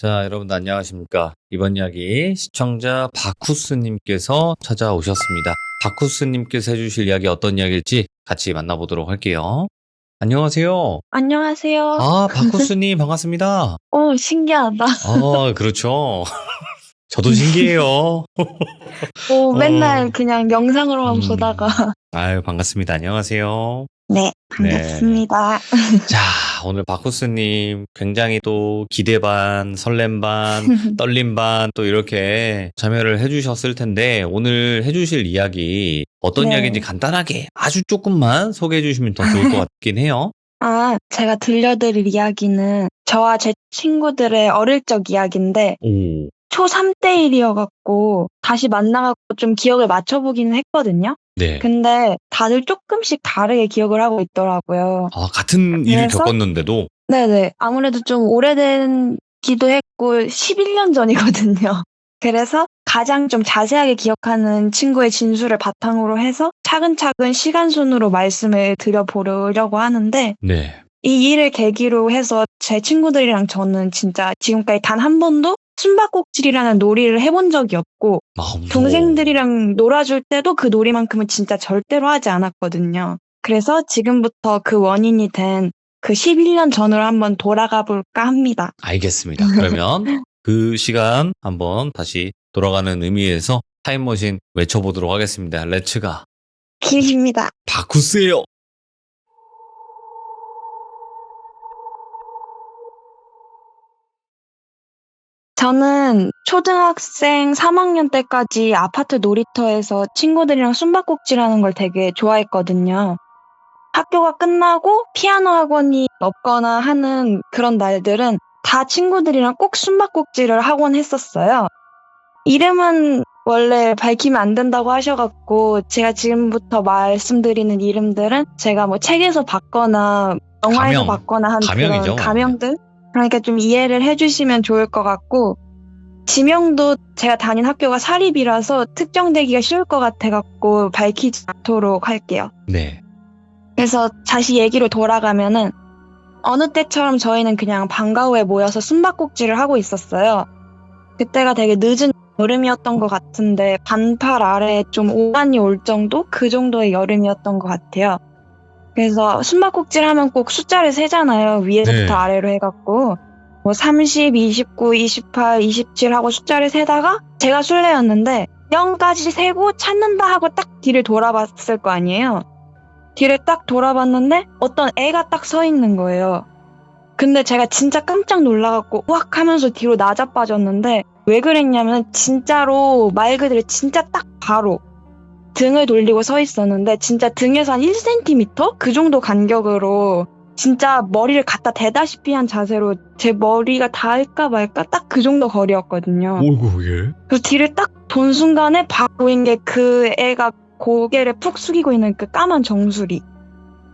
자, 여러분 안녕하십니까? 이번 이야기 시청자 바쿠스님께서 찾아오셨습니다. 바쿠스님께서 해주실 이야기 어떤 이야기일지 같이 만나보도록 할게요. 안녕하세요. 안녕하세요. 아, 바쿠스님 반갑습니다. 신기하다. 그렇죠. 저도 신기해요. 맨날 어, 그냥 영상으로만 보다가. 아유, 반갑습니다. 안녕하세요. 네, 네. 반갑습니다. 자, 오늘 바쿠스님 굉장히 또 기대 반, 설렘 반, 떨림 반 또 이렇게 참여를 해주셨을 텐데 오늘 해주실 이야기 어떤 이야기인지 네. 간단하게 아주 조금만 소개해 주시면 더 좋을 것 같긴 해요. 제가 들려드릴 이야기는 저와 제 친구들의 어릴 적 이야기인데, 오, 초3 때 일이어갖고, 다시 만나갖고 좀 기억을 맞춰보기는 했거든요. 네. 근데 다들 조금씩 다르게 기억을 하고 있더라고요. 아, 같은 일을 그래서, 겪었는데도 네네. 아무래도 좀 오래된 기도 했고 11년 전이거든요. 그래서 가장 좀 자세하게 기억하는 친구의 진술을 바탕으로 해서 차근차근 시간 순으로 말씀을 드려보려고 하는데, 네. 이 일을 계기로 해서 제 친구들이랑 저는 진짜 지금까지 단 한 번도 숨바꼭질이라는 놀이를 해본 적이 없고, 아, 무서워. 동생들이랑 놀아줄 때도 그 놀이만큼은 진짜 절대로 하지 않았거든요. 그래서 지금부터 그 원인이 된 그 11년 전으로 한번 돌아가 볼까 합니다. 알겠습니다. 그러면 그 시간 한번 다시 돌아가는 의미에서 타임머신 외쳐보도록 하겠습니다. 렛츠가 길입니다. 바쿠스예요. 저는 초등학생 3학년 때까지 아파트 놀이터에서 친구들이랑 숨바꼭질하는 걸 되게 좋아했거든요. 학교가 끝나고 피아노 학원이 없거나 하는 그런 날들은 다 친구들이랑 꼭 숨바꼭질을 하곤 했었어요. 이름은 원래 밝히면 안 된다고 하셔갖고 제가 지금부터 말씀드리는 이름들은 제가 뭐 책에서 봤거나 영화에서 가명. 봤거나 한 가명이죠. 그런 가명들? 그러니까 좀 이해를 해주시면 좋을 것 같고, 지명도 제가 다닌 학교가 사립이라서 특정되기가 쉬울 것 같아갖고 밝히지 않도록 할게요. 네. 그래서 다시 얘기로 돌아가면은 어느 때처럼 저희는 그냥 방과 후에 모여서 숨바꼭질을 하고 있었어요. 그때가 되게 늦은 여름이었던 것 같은데 반팔 아래에 좀 오한이 올 정도? 그 정도의 여름이었던 것 같아요. 그래서 숨바꼭질 하면 꼭 숫자를 세잖아요. 위에서부터 네. 아래로 해갖고. 뭐 30, 29, 28, 27 하고 숫자를 세다가 제가 술래였는데 0까지 세고 찾는다 하고 딱 뒤를 돌아봤을 거 아니에요. 뒤를 딱 돌아봤는데 어떤 애가 딱 서 있는 거예요. 근데 제가 진짜 깜짝 놀라갖고 우악 하면서 뒤로 나자빠졌는데, 왜 그랬냐면 진짜로 말 그대로 진짜 딱 바로 등을 돌리고 서 있었는데 진짜 등에서 한 1cm? 그 정도 간격으로 진짜 머리를 갖다 대다시피 한 자세로 제 머리가 닿을까 말까 딱 그 정도 거리였거든요. 오이구, 예. 그래서 뒤를 딱 본 순간에 바로 보인 게 그 애가 고개를 푹 숙이고 있는 그 까만 정수리.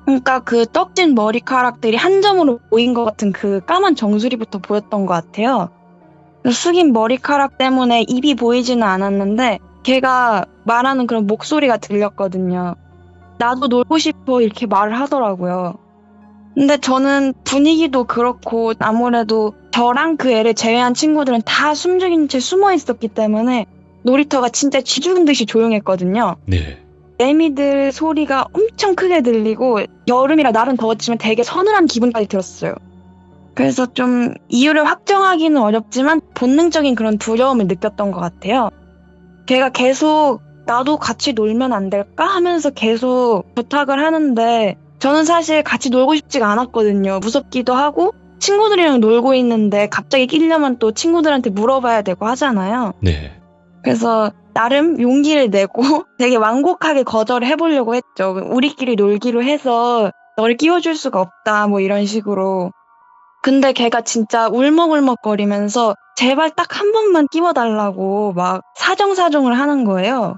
그러니까 그 떡진 머리카락들이 한 점으로 보인 것 같은 그 까만 정수리부터 보였던 것 같아요. 숙인 머리카락 때문에 입이 보이지는 않았는데 걔가 말하는 그런 목소리가 들렸거든요. 나도 놀고 싶어 이렇게 말을 하더라고요. 근데 저는 분위기도 그렇고 아무래도 저랑 그 애를 제외한 친구들은 다 숨죽인 채 숨어 있었기 때문에 놀이터가 진짜 쥐 죽은 듯이 조용했거든요. 네. 애미들 소리가 엄청 크게 들리고 여름이라 날은 더웠지만 되게 서늘한 기분까지 들었어요. 그래서 좀 이유를 확정하기는 어렵지만 본능적인 그런 두려움을 느꼈던 것 같아요. 걔가 계속 나도 같이 놀면 안 될까 하면서 계속 부탁을 하는데 저는 사실 같이 놀고 싶지가 않았거든요. 무섭기도 하고 친구들이랑 놀고 있는데 갑자기 끼려면 또 친구들한테 물어봐야 되고 하잖아요. 네. 그래서 나름 용기를 내고 되게 완곡하게 거절을 해보려고 했죠. 우리끼리 놀기로 해서 너를 끼워줄 수가 없다 뭐 이런 식으로. 근데 걔가 진짜 울먹울먹거리면서 제발 딱 한 번만 끼워달라고 막 사정사정을 하는 거예요.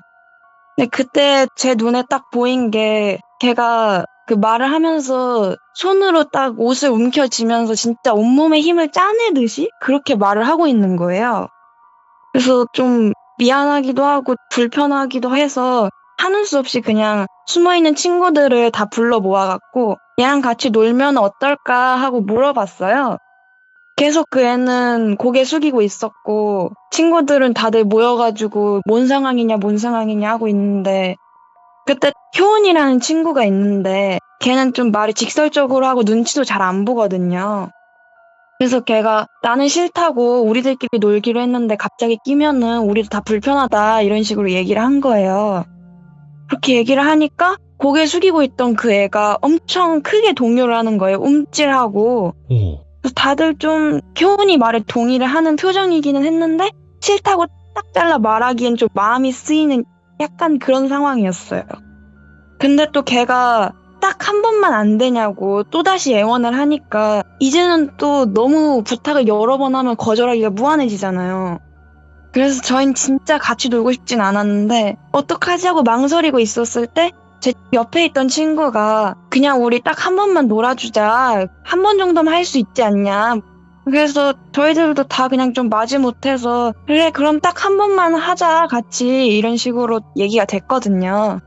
근데 그때 제 눈에 딱 보인 게 걔가 그 말을 하면서 손으로 딱 옷을 움켜쥐면서 진짜 온몸에 힘을 짜내듯이 그렇게 말을 하고 있는 거예요. 그래서 좀 미안하기도 하고 불편하기도 해서 하는 수 없이 그냥 숨어있는 친구들을 다 불러 모아갖고 얘랑 같이 놀면 어떨까 하고 물어봤어요. 계속 그 애는 고개 숙이고 있었고 친구들은 다들 모여가지고 뭔 상황이냐 하고 있는데 그때 효은이라는 친구가 있는데 걔는 좀 말이 직설적으로 하고 눈치도 잘 안 보거든요. 그래서 걔가 나는 싫다고 우리들끼리 놀기로 했는데 갑자기 끼면은 우리도 다 불편하다 이런 식으로 얘기를 한 거예요. 그렇게 얘기를 하니까 고개 숙이고 있던 그 애가 엄청 크게 동요를 하는 거예요. 움찔하고. 오. 그래서 다들 좀 효은이 말에 동의를 하는 표정이기는 했는데 싫다고 딱 잘라 말하기엔 좀 마음이 쓰이는 약간 그런 상황이었어요. 근데 또 걔가 딱 한 번만 안 되냐고 또다시 애원을 하니까 이제는 또 너무 부탁을 여러 번 하면 거절하기가 무한해지잖아요. 그래서 저희는 진짜 같이 놀고 싶진 않았는데 어떡하지 하고 망설이고 있었을 때 제 옆에 있던 친구가 그냥 우리 딱 한 번만 놀아주자. 한 번 정도는 할 수 있지 않냐. 그래서 저희들도 다 그냥 좀 마지못해서 그래 그럼 딱 한 번만 하자 같이 이런 식으로 얘기가 됐거든요.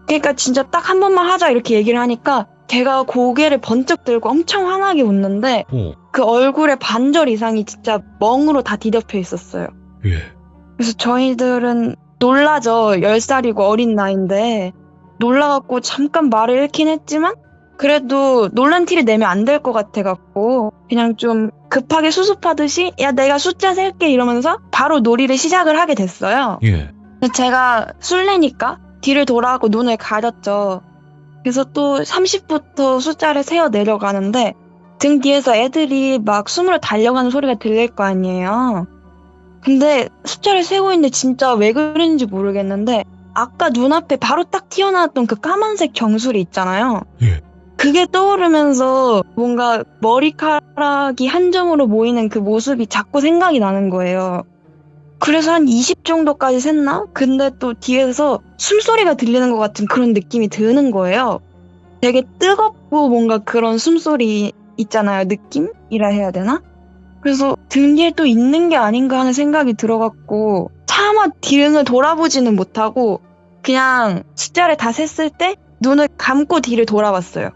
그러니까 진짜 딱 한 번만 하자 이렇게 얘기를 하니까 걔가 고개를 번쩍 들고 엄청 환하게 웃는데 오. 그 얼굴의 반절 이상이 진짜 멍으로 다 뒤덮여 있었어요. 예. 그래서 저희들은 놀라죠. 10살이고 어린 나이인데 놀라갖고 잠깐 말을 잃긴 했지만 그래도 놀란 티를 내면 안 될 것 같아갖고 그냥 좀 급하게 수습하듯이 야 내가 숫자 셀게 이러면서 바로 놀이를 시작을 하게 됐어요. 예. 제가 술래니까 뒤를 돌아가고 눈을 가렸죠. 그래서 또 30부터 숫자를 세어 내려가는데 등 뒤에서 애들이 막 숨으로 달려가는 소리가 들릴 거 아니에요. 근데 숫자를 세고 있는데 진짜 왜 그랬는지 모르겠는데 아까 눈앞에 바로 딱 튀어나왔던 그 까만색 정수리 있잖아요. 예. 그게 떠오르면서 뭔가 머리카락이 한 점으로 모이는 그 모습이 자꾸 생각이 나는 거예요. 그래서 한 20 정도까지 샜나? 근데 또 뒤에서 숨소리가 들리는 것 같은 그런 느낌이 드는 거예요. 되게 뜨겁고 뭔가 그런 숨소리 있잖아요. 느낌이라 해야 되나? 그래서 등 뒤에 또 있는 게 아닌가 하는 생각이 들어갖고 차마 뒤를 돌아보지는 못하고 그냥 숫자를 다 셌을 때 눈을 감고 뒤를 돌아봤어요.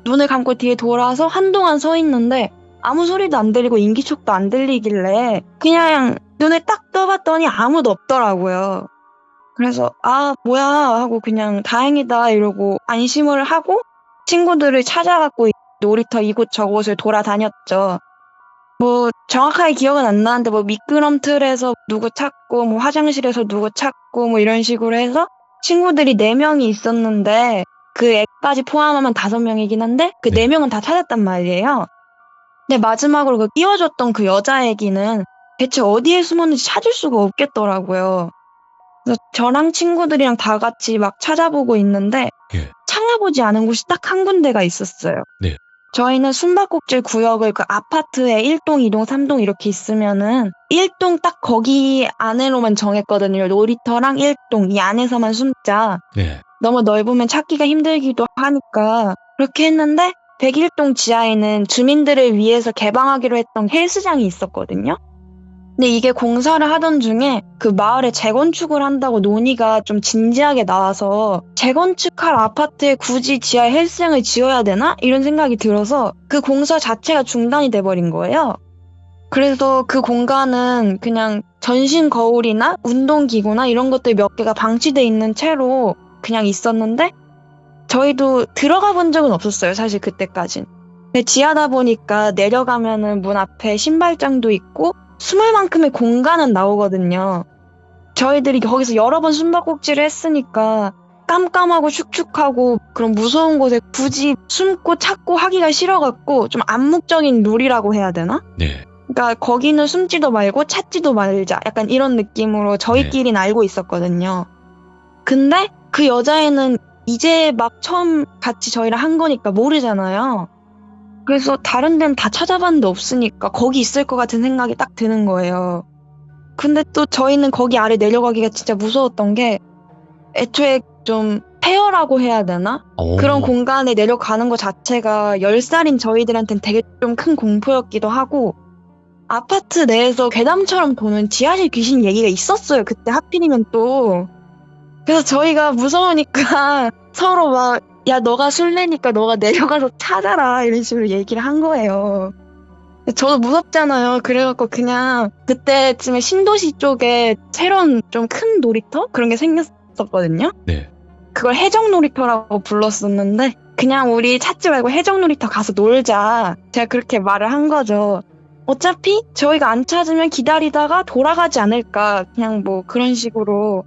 눈을 감고 뒤에 돌아서 한동안 서 있는데 아무 소리도 안 들리고 인기척도 안 들리길래 그냥 눈을 딱 떠봤더니 아무도 없더라고요. 그래서 아 뭐야 하고 그냥 다행이다 이러고 안심을 하고 친구들을 찾아갖고 놀이터 이곳 저곳을 돌아다녔죠. 뭐 정확하게 기억은 안 나는데 뭐 미끄럼틀에서 누구 찾고 뭐 화장실에서 누구 찾고 뭐 이런 식으로 해서 친구들이 4명이 있었는데 그 애까지 포함하면 5명이긴 한데 그 4명은 다 찾았단 말이에요. 근데 마지막으로 그 끼워줬던 그 여자애기는 대체 어디에 숨었는지 찾을 수가 없겠더라고요. 그래서 저랑 친구들이랑 다 같이 막 찾아보고 있는데 예. 찾아보지 않은 곳이 딱 한 군데가 있었어요. 네. 저희는 숨바꼭질 구역을 그 아파트에 1동, 2동, 3동 이렇게 있으면은 1동 딱 거기 안으로만 정했거든요. 놀이터랑 1동 이 안에서만 숨자. 네. 너무 넓으면 찾기가 힘들기도 하니까 그렇게 했는데 101동 지하에는 주민들을 위해서 개방하기로 했던 헬스장이 있었거든요. 근데 이게 공사를 하던 중에 그 마을에 재건축을 한다고 논의가 좀 진지하게 나와서 재건축할 아파트에 굳이 지하에 헬스장을 지어야 되나? 이런 생각이 들어서 그 공사 자체가 중단이 돼버린 거예요. 그래서 그 공간은 그냥 전신 거울이나 운동기구나 이런 것들 몇 개가 방치돼 있는 채로 그냥 있었는데 저희도 들어가 본 적은 없었어요. 사실 그때까진. 근데 지하다 보니까 내려가면은 문 앞에 신발장도 있고 숨을 만큼의 공간은 나오거든요. 저희들이 거기서 여러 번 숨바꼭질을 했으니까 깜깜하고 축축하고 그런 무서운 곳에 굳이 숨고 찾고 하기가 싫어갖고 좀 암묵적인 룰이라고 해야 되나? 네. 그러니까 거기는 숨지도 말고 찾지도 말자. 약간 이런 느낌으로 저희끼리는 알고 있었거든요. 근데 그 여자애는 이제 막 처음 같이 저희랑 한 거니까 모르잖아요. 그래서 다른 데는 다 찾아봤는데 없으니까 거기 있을 것 같은 생각이 딱 드는 거예요. 근데 또 저희는 거기 아래 내려가기가 진짜 무서웠던 게 애초에 좀 폐허라고 해야 되나? 오. 그런 공간에 내려가는 것 자체가 10살인 저희들한테는 되게 좀 큰 공포였기도 하고 아파트 내에서 괴담처럼 도는 지하실 귀신 얘기가 있었어요. 그때 하필이면 또. 그래서 저희가 무서우니까 서로 막 야 너가 술래니까 너가 내려가서 찾아라 이런 식으로 얘기를 한 거예요. 저도 무섭잖아요. 그래갖고 그냥 그때쯤에 신도시 쪽에 새로운 좀 큰 놀이터? 그런 게 생겼었거든요. 네. 그걸 해적놀이터라고 불렀었는데 그냥 우리 찾지 말고 해적놀이터 가서 놀자. 제가 그렇게 말을 한 거죠. 어차피 저희가 안 찾으면 기다리다가 돌아가지 않을까. 그냥 뭐 그런 식으로.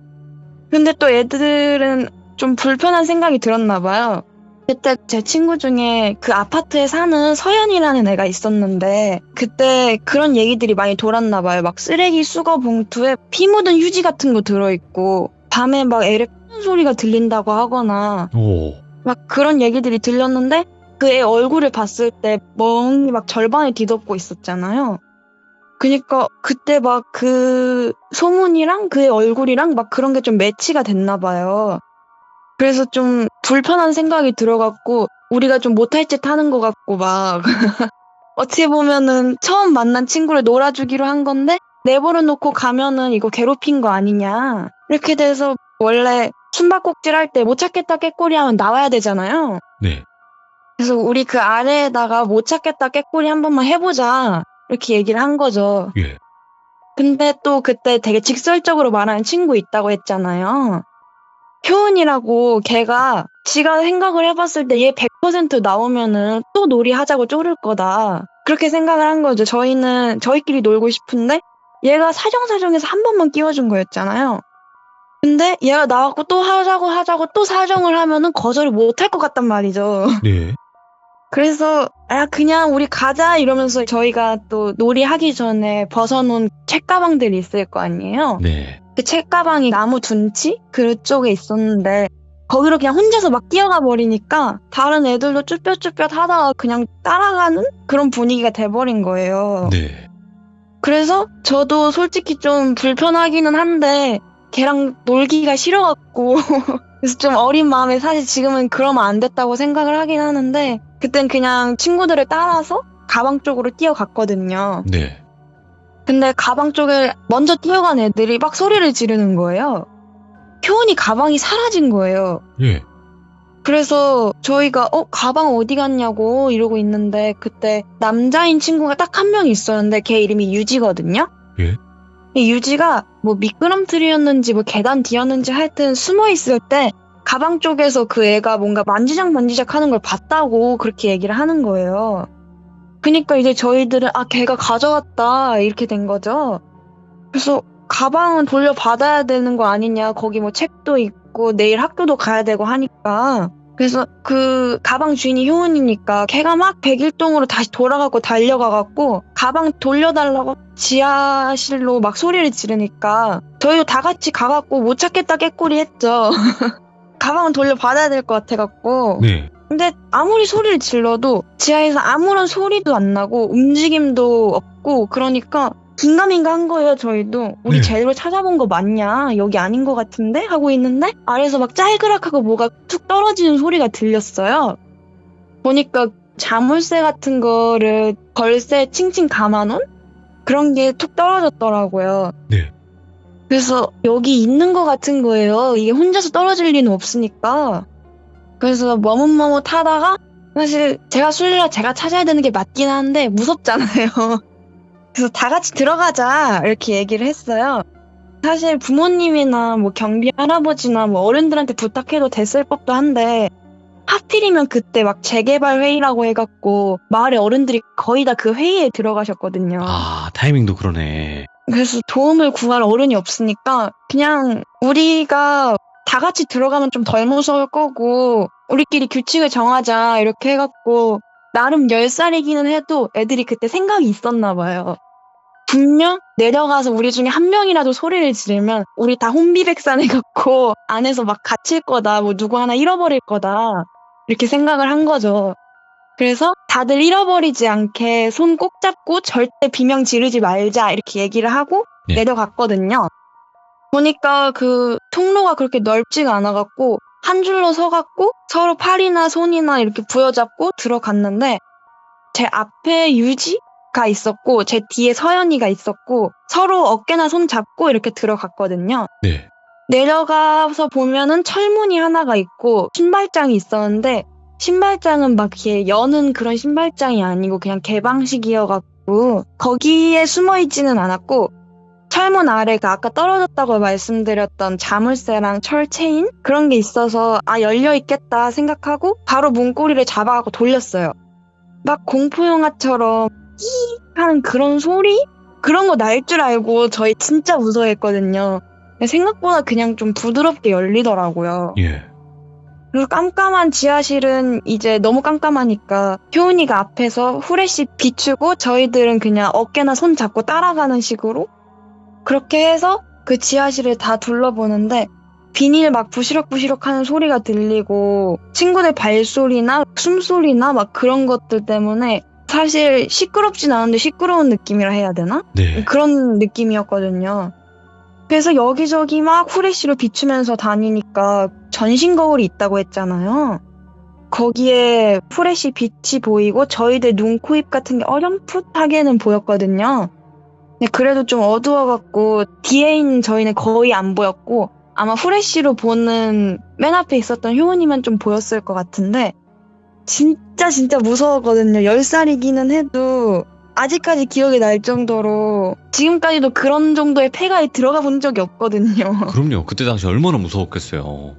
근데 또 애들은 좀 불편한 생각이 들었나 봐요. 그때 제 친구 중에 그 아파트에 사는 서연이라는 애가 있었는데 그때 그런 얘기들이 많이 돌았나 봐요. 막 쓰레기 수거 봉투에 피 묻은 휴지 같은 거 들어있고 밤에 막 애를 푸는 소리가 들린다고 하거나 오. 막 그런 얘기들이 들렸는데 그 애 얼굴을 봤을 때 멍이 막 절반을 뒤덮고 있었잖아요. 그니까 그때 막 그 소문이랑 그의 얼굴이랑 막 그런 게 좀 매치가 됐나 봐요. 그래서 좀 불편한 생각이 들어갖고 우리가 좀 못할 짓 하는 것 같고 막 어떻게 보면은 처음 만난 친구를 놀아주기로 한 건데 내버려 놓고 가면은 이거 괴롭힌 거 아니냐. 이렇게 돼서 원래 숨바꼭질 할 때 못 찾겠다 깨꼬리 하면 나와야 되잖아요. 네. 그래서 우리 그 아래에다가 못 찾겠다 깨꼬리 한 번만 해보자. 이렇게 얘기를 한 거죠. 예. 근데 또 그때 되게 직설적으로 말하는 친구 있다고 했잖아요. 효은이라고 걔가 지가 생각을 해봤을 때 얘 100% 나오면은 또 놀이 하자고 쪼를 거다. 그렇게 생각을 한 거죠. 저희는 저희끼리 놀고 싶은데 얘가 사정사정해서 한 번만 끼워준 거였잖아요. 근데 얘가 나왔고 또 하자고 또 사정을 하면은 거절을 못 할 것 같단 말이죠. 네. 그래서 그냥 우리 가자 이러면서 저희가 또 놀이하기 전에 벗어놓은 책가방들이 있을 거 아니에요. 네. 그 책가방이 나무 둔치 그쪽에 있었는데 거기로 그냥 혼자서 막 뛰어가 버리니까 다른 애들도 쭈뼛쭈뼛 하다가 그냥 따라가는 그런 분위기가 돼버린 거예요. 네. 그래서 저도 솔직히 좀 불편하기는 한데 걔랑 놀기가 싫어갖고 그래서 좀 어린 마음에 사실 지금은 그러면 안 됐다고 생각을 하긴 하는데 그땐 그냥 친구들을 따라서 가방 쪽으로 뛰어갔거든요. 네. 근데 가방 쪽에 먼저 뛰어간 애들이 막 소리를 지르는 거예요. 효은이 가방이 사라진 거예요. 예. 그래서 저희가 가방 어디 갔냐고 이러고 있는데 그때 남자인 친구가 딱 한 명 있었는데 걔 이름이 유지거든요. 예. 이 유지가 뭐 미끄럼틀이었는지 뭐 계단 뒤였는지 하여튼 숨어 있을 때 가방 쪽에서 그 애가 뭔가 만지작 하는 걸 봤다고 그렇게 얘기를 하는 거예요. 그니까 이제 저희들은 걔가 가져갔다 이렇게 된 거죠. 그래서 가방은 돌려받아야 되는 거 아니냐. 거기 뭐 책도 있고 내일 학교도 가야 되고 하니까. 그래서 그 가방 주인이 효은이니까 걔가 막 백일동으로 다시 돌아가고 달려가갖고 가방 돌려달라고 지하실로 막 소리를 지르니까 저희도 다 같이 가갖고 못 찾겠다 깨꼬리 했죠. 가방은 돌려받아야 될 것 같아갖고. 네. 근데 아무리 소리를 질러도 지하에서 아무런 소리도 안 나고 움직임도 없고 그러니까 긴가민가 한 거예요. 저희도 우리 네. 제대로 찾아본 거 맞냐 여기 아닌 것 같은데 하고 있는데 아래에서 막 짤그락하고 뭐가 툭 떨어지는 소리가 들렸어요. 보니까 자물쇠 같은 거를 걸쇠 칭칭 감아놓은 그런 게 툭 떨어졌더라고요. 네. 그래서 여기 있는 것 같은 거예요. 이게 혼자서 떨어질 리는 없으니까. 그래서 머뭇머뭇하다가 사실 제가 술래라 제가 찾아야 되는 게 맞긴 한데 무섭잖아요. 그래서 다 같이 들어가자 이렇게 얘기를 했어요. 사실 부모님이나 뭐 경비 할아버지나 뭐 어른들한테 부탁해도 됐을 법도 한데 하필이면 그때 막 재개발 회의라고 해갖고 마을의 어른들이 거의 다 그 회의에 들어가셨거든요. 타이밍도 그러네. 그래서 도움을 구할 어른이 없으니까 그냥 우리가 다 같이 들어가면 좀 덜 무서울 거고 우리끼리 규칙을 정하자 이렇게 해갖고 나름 10살이기는 해도 애들이 그때 생각이 있었나 봐요. 분명 내려가서 우리 중에 한 명이라도 소리를 지르면 우리 다 혼비백산해갖고 안에서 막 갇힐 거다, 뭐 누구 하나 잃어버릴 거다 이렇게 생각을 한 거죠. 그래서 다들 잃어버리지 않게 손 꼭 잡고 절대 비명 지르지 말자 이렇게 얘기를 하고 네. 내려갔거든요. 보니까 그 통로가 그렇게 넓지가 않아갖고 한 줄로 서갖고 서로 팔이나 손이나 이렇게 부여잡고 들어갔는데 제 앞에 유지가 있었고 제 뒤에 서연이가 있었고 서로 어깨나 손 잡고 이렇게 들어갔거든요. 네. 내려가서 보면은 철문이 하나가 있고 신발장이 있었는데 신발장은 막 이렇게 여는 그런 신발장이 아니고 그냥 개방식이어갖고 있고 거기에 숨어 있지는 않았고 철문 아래가 아까 떨어졌다고 말씀드렸던 자물쇠랑 철체인 그런 게 있어서 아 열려 있겠다 생각하고 바로 문고리를 잡아갖고 돌렸어요. 막 공포 영화처럼 끼 하는 그런 소리? 그런 거 날 줄 알고 저희 진짜 무서워했거든요. 근데 생각보다 그냥 좀 부드럽게 열리더라고요. 예. 그래서 깜깜한 지하실은 이제 너무 깜깜하니까 효은이가 앞에서 후레쉬 비추고 저희들은 그냥 어깨나 손 잡고 따라가는 식으로 그렇게 해서 그 지하실을 다 둘러보는데 비닐 막 부시럭부시럭 하는 소리가 들리고 친구들 발소리나 숨소리나 막 그런 것들 때문에 사실 시끄럽진 않은데 시끄러운 느낌이라 해야 되나? 네. 그런 느낌이었거든요. 그래서 여기저기 막 후레쉬로 비추면서 다니니까 전신 거울이 있다고 했잖아요. 거기에 후레쉬 빛이 보이고 저희들 눈, 코, 입 같은 게 어렴풋하게는 보였거든요. 근데 그래도 좀 어두워갖고 뒤에 있는 저희는 거의 안 보였고 아마 후레쉬로 보는 맨 앞에 있었던 효은이만 좀 보였을 것 같은데 진짜 무서웠거든요. 10살이기는 해도 아직까지 기억이 날 정도로 지금까지도 그런 정도의 폐가에 들어가 본 적이 없거든요. 그럼요. 그때 당시 얼마나 무서웠겠어요.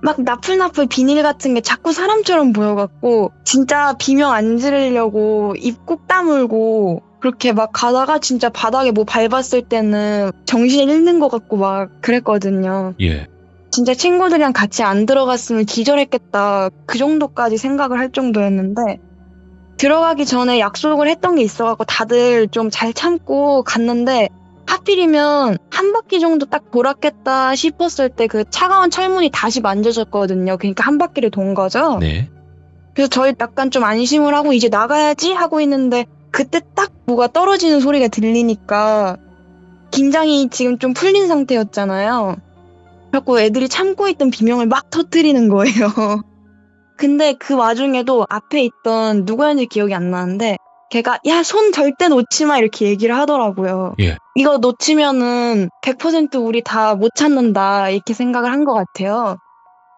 막 나풀나풀 비닐 같은 게 자꾸 사람처럼 보여갖고 진짜 비명 안 지르려고 입 꼭 다물고 그렇게 막 가다가 진짜 바닥에 뭐 밟았을 때는 정신을 잃는 것 같고 막 그랬거든요. 예. 진짜 친구들이랑 같이 안 들어갔으면 기절했겠다 그 정도까지 생각을 할 정도였는데 들어가기 전에 약속을 했던 게 있어갖고 다들 좀 잘 참고 갔는데 하필이면 한 바퀴 정도 딱 돌았겠다 싶었을 때 그 차가운 철문이 다시 만져졌거든요. 그러니까 한 바퀴를 돈 거죠. 네. 그래서 저희 약간 좀 안심을 하고 이제 나가야지 하고 있는데 그때 딱 뭐가 떨어지는 소리가 들리니까 긴장이 지금 좀 풀린 상태였잖아요. 그래갖고 애들이 참고 있던 비명을 막 터뜨리는 거예요. 근데 그 와중에도 앞에 있던 누구였는지 기억이 안 나는데 걔가 야, 손 절대 놓지 마 이렇게 얘기를 하더라고요. 예. 이거 놓치면은 100% 우리 다 못 찾는다 이렇게 생각을 한 것 같아요.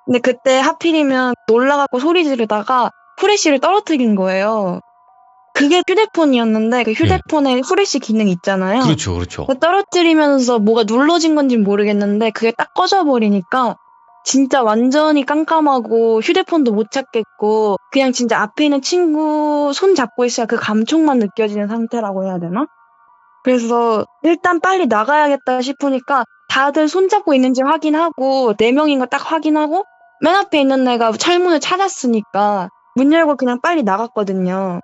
근데 그때 하필이면 놀라갖고 소리 지르다가 후레쉬를 떨어뜨린 거예요. 그게 휴대폰이었는데 그 휴대폰에 후레쉬 기능 있잖아요. 그렇죠, 그렇죠. 떨어뜨리면서 뭐가 눌러진 건지 모르겠는데 그게 딱 꺼져버리니까 진짜 완전히 깜깜하고 휴대폰도 못 찾겠고 그냥 진짜 앞에 있는 친구 손 잡고 있어야 그 감촉만 느껴지는 상태라고 해야 되나? 그래서 일단 빨리 나가야겠다 싶으니까 다들 손 잡고 있는지 확인하고 4명인 거 딱 확인하고 맨 앞에 있는 애가 철문을 찾았으니까 문 열고 그냥 빨리 나갔거든요.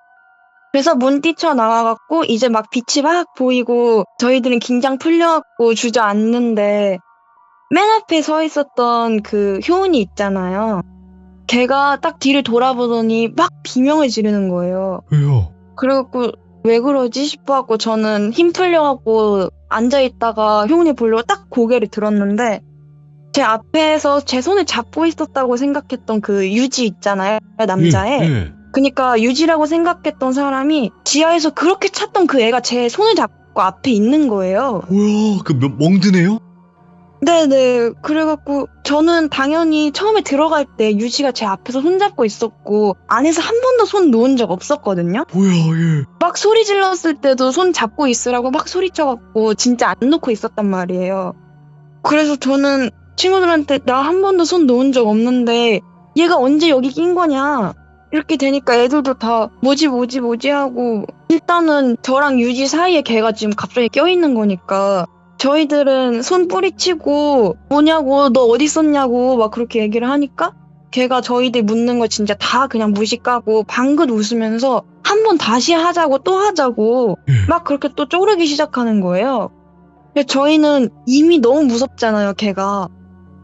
그래서 문 뛰쳐나와갖고 이제 막 빛이 막 보이고 저희들은 긴장 풀려갖고 주저앉는데 맨 앞에 서 있었던 그 효은이 있잖아요. 걔가 딱 뒤를 돌아보더니 막 비명을 지르는 거예요. 왜요? 그래갖고 왜 그러지 싶어갖고 저는 힘 풀려갖고 앉아있다가 효은이 보려고 딱 고개를 들었는데 제 앞에서 제 손을 잡고 있었다고 생각했던 그 유지 있잖아요. 남자애. 예. 그러니까 유지라고 생각했던 사람이 지하에서 그렇게 찾던 그 애가 제 손을 잡고 앞에 있는 거예요. 뭐야? 그 멍드네요? 네네. 그래갖고 저는 당연히 처음에 들어갈 때 유지가 제 앞에서 손잡고 있었고 안에서 한 번도 손 놓은 적 없었거든요. 뭐야? 예. 막 소리 질렀을 때도 손 잡고 있으라고 막 소리쳐갖고 진짜 안 놓고 있었단 말이에요. 그래서 저는 친구들한테 나 한 번도 손 놓은 적 없는데 얘가 언제 여기 낀 거냐 이렇게 되니까 애들도 다 뭐지 하고 일단은 저랑 유지 사이에 걔가 지금 갑자기 껴있는 거니까 저희들은 손 뿌리치고 뭐냐고 너 어디 있었냐고 막 그렇게 얘기를 하니까 걔가 저희들 묻는 거 진짜 다 그냥 무식하고 방긋 웃으면서 한 번 다시 하자고 또 하자고 막 그렇게 또 쪼르기 시작하는 거예요. 근데 저희는 이미 너무 무섭잖아요, 걔가.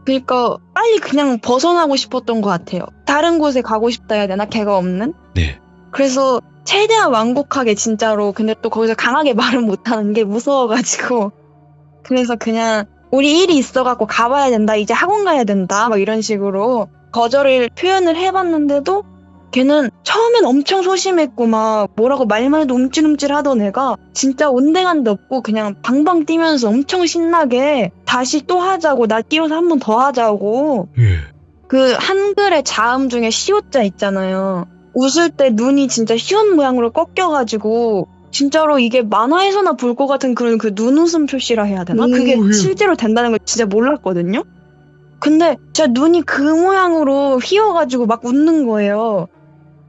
그러니까 빨리 그냥 벗어나고 싶었던 것 같아요. 다른 곳에 가고 싶다 해야 되나? 걔가 없는? 네. 그래서 최대한 완곡하게 진짜로 근데 또 거기서 강하게 말은 못하는 게 무서워가지고 그래서 그냥 우리 일이 있어갖고 가봐야 된다. 이제 학원 가야 된다. 막 이런 식으로 거절을 표현을 해봤는데도 걔는 처음엔 엄청 소심했고 막 뭐라고 말만 해도 움찔움찔 하던 애가 진짜 온데간데 없고 그냥 방방 뛰면서 엄청 신나게 다시 또 하자고 나 끼워서 한 번 더 하자고 예. 그 한글의 자음 중에 시옷자 있잖아요. 웃을 때 눈이 진짜 시옷 모양으로 꺾여가지고 진짜로 이게 만화에서나 볼 것 같은 그런 그 눈웃음 표시라 해야 되나? 그게 오, 예. 실제로 된다는 걸 진짜 몰랐거든요. 근데 진짜 눈이 그 모양으로 휘어가지고 막 웃는 거예요.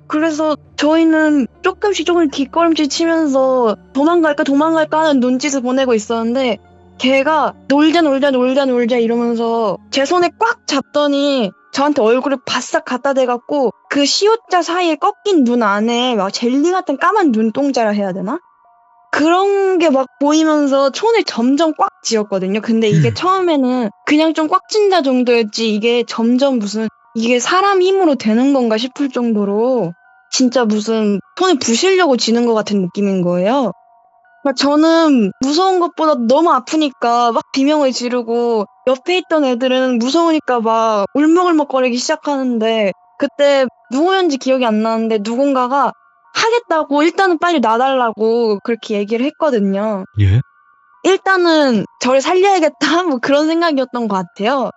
그래서 저희는 조금씩 뒷걸음질 치면서 도망갈까 하는 눈짓을 보내고 있었는데 걔가 놀자 이러면서 제 손에 꽉 잡더니 저한테 얼굴을 바싹 갖다 대갖고 그 시옷자 사이에 꺾인 눈 안에 막 젤리 같은 까만 눈동자라 해야 되나? 그런 게 막 보이면서 손을 점점 꽉 쥐었거든요. 근데 이게 처음에는 그냥 좀 꽉 쥔다 정도였지 이게 점점 무슨 이게 사람 힘으로 되는 건가 싶을 정도로 진짜 무슨 손을 부시려고 쥐는 것 같은 느낌인 거예요. 저는 무서운 것보다 너무 아프니까 막 비명을 지르고 옆에 있던 애들은 무서우니까 막 울먹울먹거리기 시작하는데 그때 누구였는지 기억이 안 나는데 누군가가 하겠다고 일단은 빨리 놔달라고 그렇게 얘기를 했거든요. 예? 일단은 저를 살려야겠다 뭐 그런 생각이었던 것 같아요.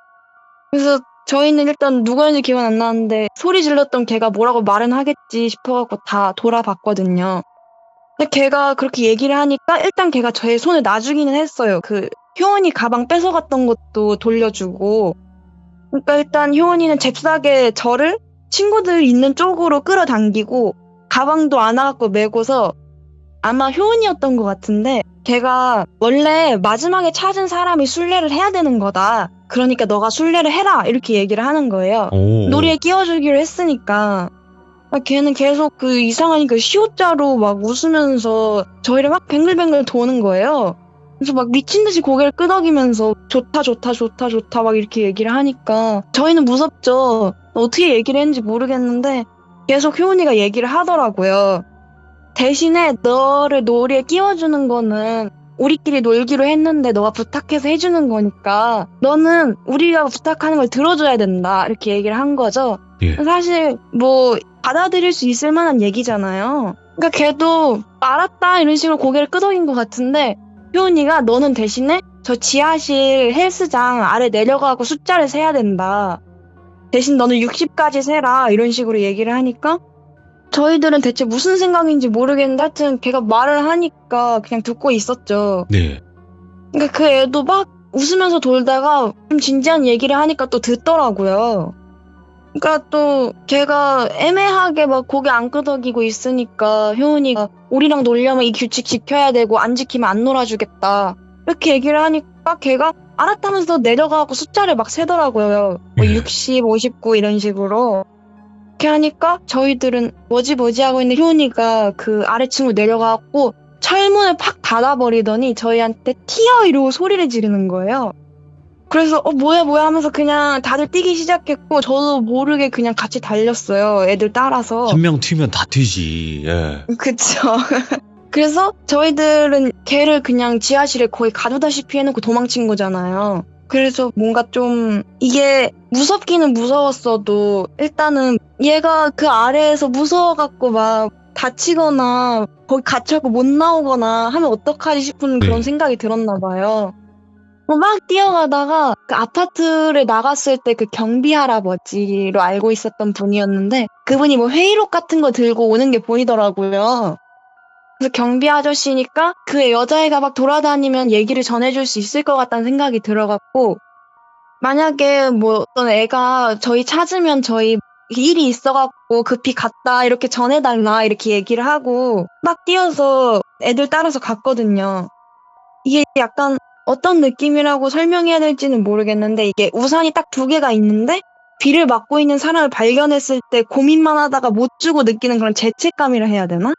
그래서 저희는 일단 누구였는지 기억은 안 나는데 소리 질렀던 걔가 뭐라고 말은 하겠지 싶어갖고 다 돌아봤거든요. 근데 걔가 그렇게 얘기를 하니까 일단 걔가 저의 손을 놔주기는 했어요. 그 효원이 가방 뺏어갔던 것도 돌려주고. 그러니까 일단 효원이는 잽싸게 저를 친구들 있는 쪽으로 끌어당기고 가방도 안아갖고 메고서 아마 효원이었던 것 같은데 걔가 원래 마지막에 찾은 사람이 순례를 해야 되는 거다. 그러니까 너가 순례를 해라 이렇게 얘기를 하는 거예요. 오. 놀이에 끼워주기로 했으니까. 걔는 계속 그 이상한 그 시옷자로 막 웃으면서 저희를 막 뱅글뱅글 도는 거예요. 그래서 막 미친 듯이 고개를 끄덕이면서 좋다 막 이렇게 얘기를 하니까 저희는 무섭죠. 어떻게 얘기를 했는지 모르겠는데 계속 효은이가 얘기를 하더라고요. 대신에 너를 놀이에 끼워주는 거는 우리끼리 놀기로 했는데 너가 부탁해서 해주는 거니까 너는 우리가 부탁하는 걸 들어줘야 된다 이렇게 얘기를 한 거죠. 예. 사실 뭐 받아들일 수 있을 만한 얘기잖아요. 그러니까 걔도 알았다 이런 식으로 고개를 끄덕인 것 같은데 효은이가 너는 대신에 저 지하실 헬스장 아래 내려가고 숫자를 세야 된다. 대신 너는 60까지 세라 이런 식으로 얘기를 하니까 저희들은 대체 무슨 생각인지 모르겠는데 하여튼 걔가 말을 하니까 그냥 듣고 있었죠. 네. 그러니까 그 애도 막 웃으면서 돌다가 좀 진지한 얘기를 하니까 또 듣더라고요. 그러니까 또 걔가 애매하게 막 고개 안 끄덕이고 있으니까 효은이가 우리랑 놀려면 이 규칙 지켜야 되고 안 지키면 안 놀아주겠다 이렇게 얘기를 하니까 걔가 알았다면서 내려가고 숫자를 막 세더라고요. 뭐 예. 60, 59 이런 식으로 이렇게 하니까 저희들은 뭐지 하고 있는 효은이가 그 아래층으로 내려가고 철문을 팍 닫아버리더니 저희한테 튀어 이러고 소리를 지르는 거예요. 그래서 뭐야 하면서 그냥 다들 뛰기 시작했고 저도 모르게 그냥 같이 달렸어요. 애들 따라서. 한 명 튀면 다 튀지. 예. 그쵸. 그래서 저희들은 걔를 그냥 지하실에 거의 가두다시피 해놓고 도망친 거잖아요. 그래서 뭔가 좀 이게 무섭기는 무서웠어도 일단은 얘가 그 아래에서 무서워갖고 막 다치거나 거기 갇혀갖고 못 나오거나 하면 어떡하지 싶은 그런 네. 생각이 들었나 봐요. 막 뛰어가다가 그 아파트를 나갔을 때 그 경비 할아버지로 알고 있었던 분이었는데 그분이 뭐 회의록 같은 거 들고 오는 게 보이더라고요. 그래서 경비 아저씨니까 그 여자애가 막 돌아다니면 얘기를 전해줄 수 있을 것 같다는 생각이 들어갖고 만약에 뭐 어떤 애가 저희 찾으면 저희 일이 있어갖고 급히 갔다 이렇게 전해달라 이렇게 얘기를 하고 막 뛰어서 애들 따라서 갔거든요. 이게 약간 어떤 느낌이라고 설명해야 될지는 모르겠는데 이게 우산이 딱 2개가 있는데 비를 맞고 있는 사람을 발견했을 때 고민만 하다가 못 주고 느끼는 그런 죄책감이라 해야 되나?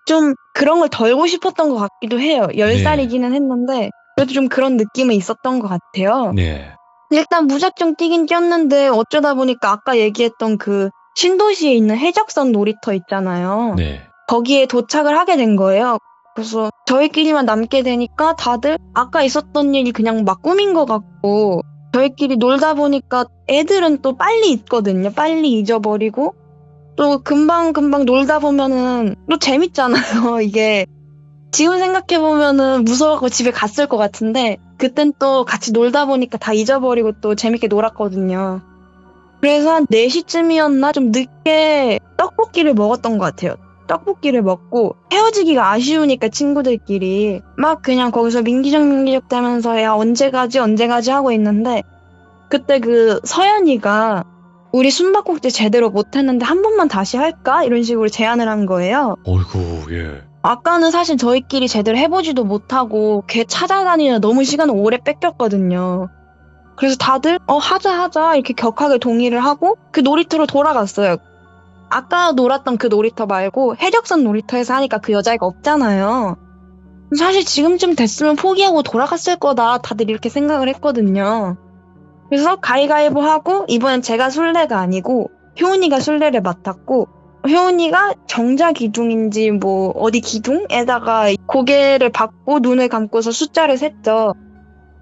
좀 그런 걸 덜고 싶었던 것 같기도 해요. 10살이기는 했는데 그래도 좀 그런 느낌은 있었던 것 같아요. 네. 일단 무작정 뛰긴 뛰었는데 어쩌다 보니까 아까 얘기했던 그 신도시에 있는 해적선 놀이터 있잖아요. 네. 거기에 도착을 하게 된 거예요. 그래서 저희끼리만 남게 되니까 다들 아까 있었던 일이 그냥 막 꿈인 것 같고 저희끼리 놀다 보니까 애들은 또 빨리 잊거든요. 빨리 잊어버리고 또 금방 놀다 보면은 또 재밌잖아요. 이게 지금 생각해보면은 무서워서 집에 갔을 것 같은데 그땐 또 같이 놀다 보니까 다 잊어버리고 또 재밌게 놀았거든요. 그래서 한 4시쯤이었나 좀 늦게 떡볶이를 먹었던 것 같아요. 떡볶이를 먹고 헤어지기가 아쉬우니까 친구들끼리 막 그냥 거기서 민기적 대면서 야 언제 가지 하고 있는데 그때 그 서연이가 우리 숨바꼭질 제대로 못했는데 한 번만 다시 할까? 이런 식으로 제안을 한 거예요. 어이구, 예. 아까는 사실 저희끼리 제대로 해보지도 못하고 걔 찾아다니느라 너무 시간을 오래 뺏겼거든요. 그래서 다들 하자 이렇게 격하게 동의를 하고 그 놀이터로 돌아갔어요. 아까 놀았던 그 놀이터 말고 해적선 놀이터에서 하니까 그 여자애가 없잖아요. 사실 지금쯤 됐으면 포기하고 돌아갔을 거다 다들 이렇게 생각을 했거든요. 그래서 가위가위보 하고 이번엔 제가 술래가 아니고 효은이가 술래를 맡았고 효은이가 정자 기둥인지 뭐 어디 기둥에다가 고개를 받고 눈을 감고서 숫자를 셌죠.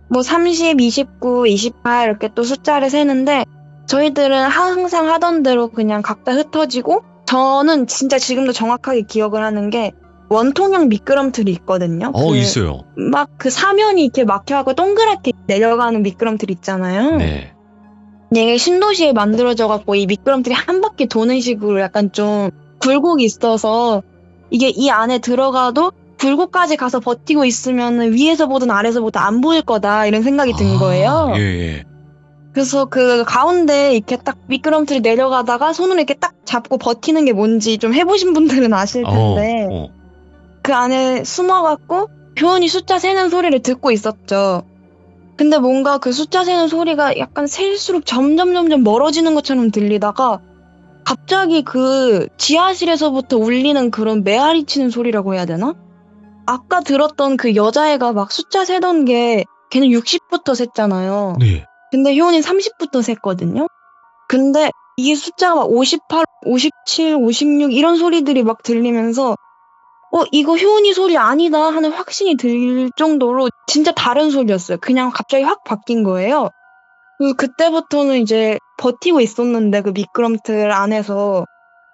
뭐 30, 29, 28 이렇게 또 숫자를 세는데 저희들은 항상 하던 대로 그냥 각자 흩어지고 저는 진짜 지금도 정확하게 기억을 하는 게 원통형 미끄럼틀이 있거든요. 있어요. 막 그 사면이 이렇게 막혀갖고 동그랗게 내려가는 미끄럼틀 있잖아요. 네. 이게 신도시에 만들어져갖고 이 미끄럼틀이 한 바퀴 도는 식으로 약간 좀 굴곡이 있어서 이게 이 안에 들어가도 굴곡까지 가서 버티고 있으면 위에서 보든 아래에서 보든 안 보일 거다 이런 생각이 든 거예요. 예. 그래서 그 가운데 이렇게 딱 미끄럼틀이 내려가다가 손으로 이렇게 딱 잡고 버티는 게 뭔지 좀 해보신 분들은 아실 텐데 그 안에 숨어갖고 효은이 숫자 세는 소리를 듣고 있었죠. 근데 뭔가 그 숫자 세는 소리가 약간 셀수록 점점 멀어지는 것처럼 들리다가 갑자기 그 지하실에서부터 울리는 그런 메아리 치는 소리라고 해야 되나? 아까 들었던 그 여자애가 막 숫자 세던 게 걔는 60부터 셌잖아요. 네. 근데 효은이 30부터 셌거든요. 근데 이게 숫자가 막 58, 57, 56 이런 소리들이 막 들리면서 이거 효은이 소리 아니다 하는 확신이 들 정도로 진짜 다른 소리였어요. 그냥 갑자기 확 바뀐 거예요. 그때부터는 이제 버티고 있었는데 그 미끄럼틀 안에서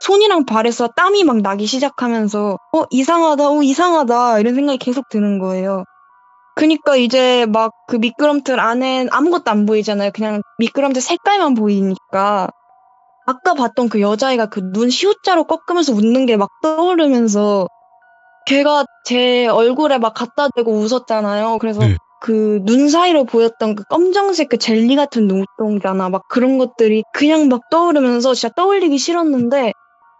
손이랑 발에서 땀이 막 나기 시작하면서 이상하다 이런 생각이 계속 드는 거예요. 그니까 이제 막 그 미끄럼틀 안에 아무것도 안 보이잖아요. 그냥 미끄럼틀 색깔만 보이니까 아까 봤던 그 여자애가 그 눈 시옷자로 꺾으면서 웃는 게 막 떠오르면서 걔가 제 얼굴에 막 갖다 대고 웃었잖아요. 그래서 그 눈 사이로 보였던 그 검정색 그 젤리 같은 눈동자나 막 그런 것들이 그냥 막 떠오르면서 진짜 떠올리기 싫었는데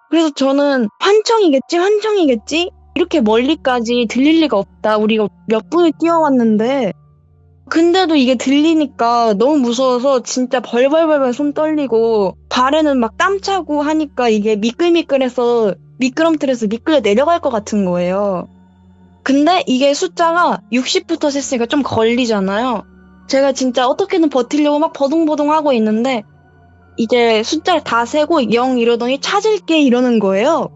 그래서 저는 환청이겠지? 이렇게 멀리까지 들릴 리가 없다. 우리가 몇 분을 뛰어왔는데 근데도 이게 들리니까 너무 무서워서 진짜 벌벌 손 떨리고 발에는 막 땀 차고 하니까 이게 미끌미끌해서 미끄럼틀에서 미끌려 내려갈 것 같은 거예요. 근데 이게 숫자가 60부터 셌으니까 좀 걸리잖아요. 제가 진짜 어떻게든 버티려고 막 버둥버둥 하고 있는데 이제 숫자를 다 세고 0 이러더니 찾을게 이러는 거예요.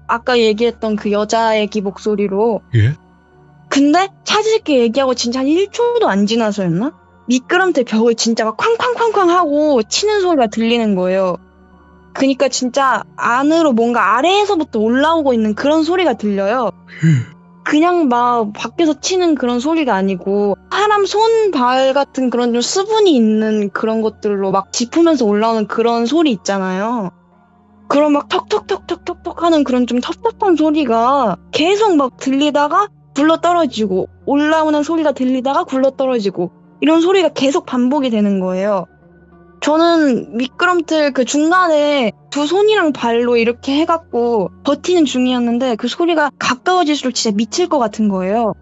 아까 얘기했던 그 여자 애기 목소리로. 근데 찾을게 얘기하고 진짜 한 1초도 안 지나서였나? 미끄럼틀 벽을 진짜 막 쾅쾅쾅쾅 하고 치는 소리가 들리는 거예요. 그니까 진짜 안으로 뭔가 아래에서부터 올라오고 있는 그런 소리가 들려요. 그냥 막 밖에서 치는 그런 소리가 아니고 사람 손, 발 같은 그런 좀 수분이 있는 그런 것들로 막 짚으면서 올라오는 그런 소리 있잖아요. 그런 막 턱턱턱턱턱턱 하는 그런 좀 텁텁한 소리가 계속 막 들리다가 굴러떨어지고 올라오는 소리가 들리다가 굴러떨어지고 이런 소리가 계속 반복이 되는 거예요. 저는 미끄럼틀 그 중간에 두 손이랑 발로 이렇게 해갖고 버티는 중이었는데 그 소리가 가까워질수록 진짜 미칠 것 같은 거예요.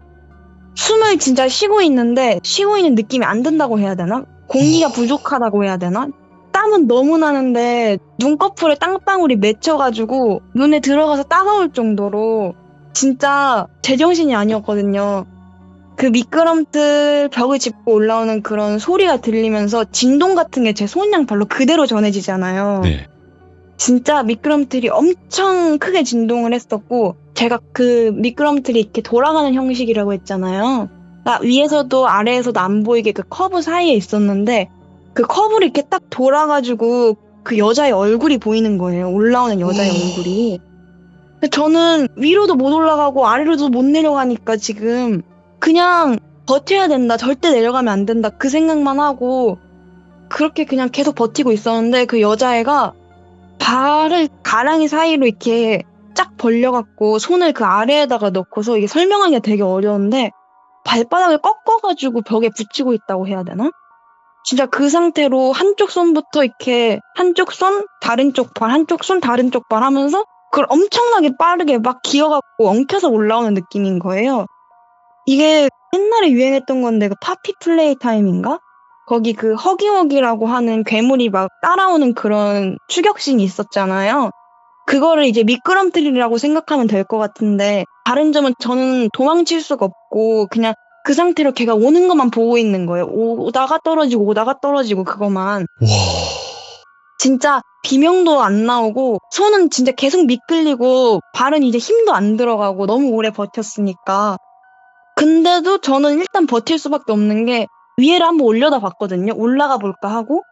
숨을 진짜 쉬고 있는데 쉬고 있는 느낌이 안 든다고 해야 되나? 공기가 부족하다고 해야 되나? 땀은 너무 나는데 눈꺼풀에 땀방울이 맺혀가지고 눈에 들어가서 따가울 정도로 진짜 제정신이 아니었거든요. 그 미끄럼틀 벽을 짚고 올라오는 그런 소리가 들리면서 진동 같은 게 제 손이랑 발로 그대로 전해지잖아요. 네. 진짜 미끄럼틀이 엄청 크게 진동을 했었고 제가 그 미끄럼틀이 이렇게 돌아가는 형식이라고 했잖아요. 그러니까 위에서도 아래에서도 안 보이게 그 커브 사이에 있었는데 그 커브를 이렇게 딱 돌아가지고 그 여자의 얼굴이 보이는 거예요. 올라오는 여자의 얼굴이. 근데 저는 위로도 못 올라가고 아래로도 못 내려가니까 지금 그냥 버텨야 된다. 절대 내려가면 안 된다. 그 생각만 하고 그렇게 그냥 계속 버티고 있었는데 그 여자애가 발을 가랑이 사이로 이렇게 쫙 벌려갖고 손을 그 아래에다가 넣고서 이게 설명하기가 되게 어려운데 발바닥을 꺾어가지고 벽에 붙이고 있다고 해야 되나? 진짜 그 상태로 한쪽 손부터 이렇게 한쪽 손, 다른 쪽 발, 한쪽 손, 다른 쪽 발 하면서 그걸 엄청나게 빠르게 막 기어갖고 엉켜서 올라오는 느낌인 거예요. 이게 옛날에 유행했던 건데 그 파피 플레이 타임인가? 거기 그 허기허기라고 하는 괴물이 막 따라오는 그런 추격신이 있었잖아요. 그거를 이제 미끄럼틀이라고 생각하면 될 것 같은데 다른 점은 저는 도망칠 수가 없고 그냥 그 상태로 걔가 오는 것만 보고 있는 거예요. 오다가 떨어지고 그것만. 와. 진짜 비명도 안 나오고 손은 진짜 계속 미끌리고 발은 이제 힘도 안 들어가고 너무 오래 버텼으니까. 근데도 저는 일단 버틸 수밖에 없는 게 위에를 한번 올려다 봤거든요. 올라가 볼까 하고.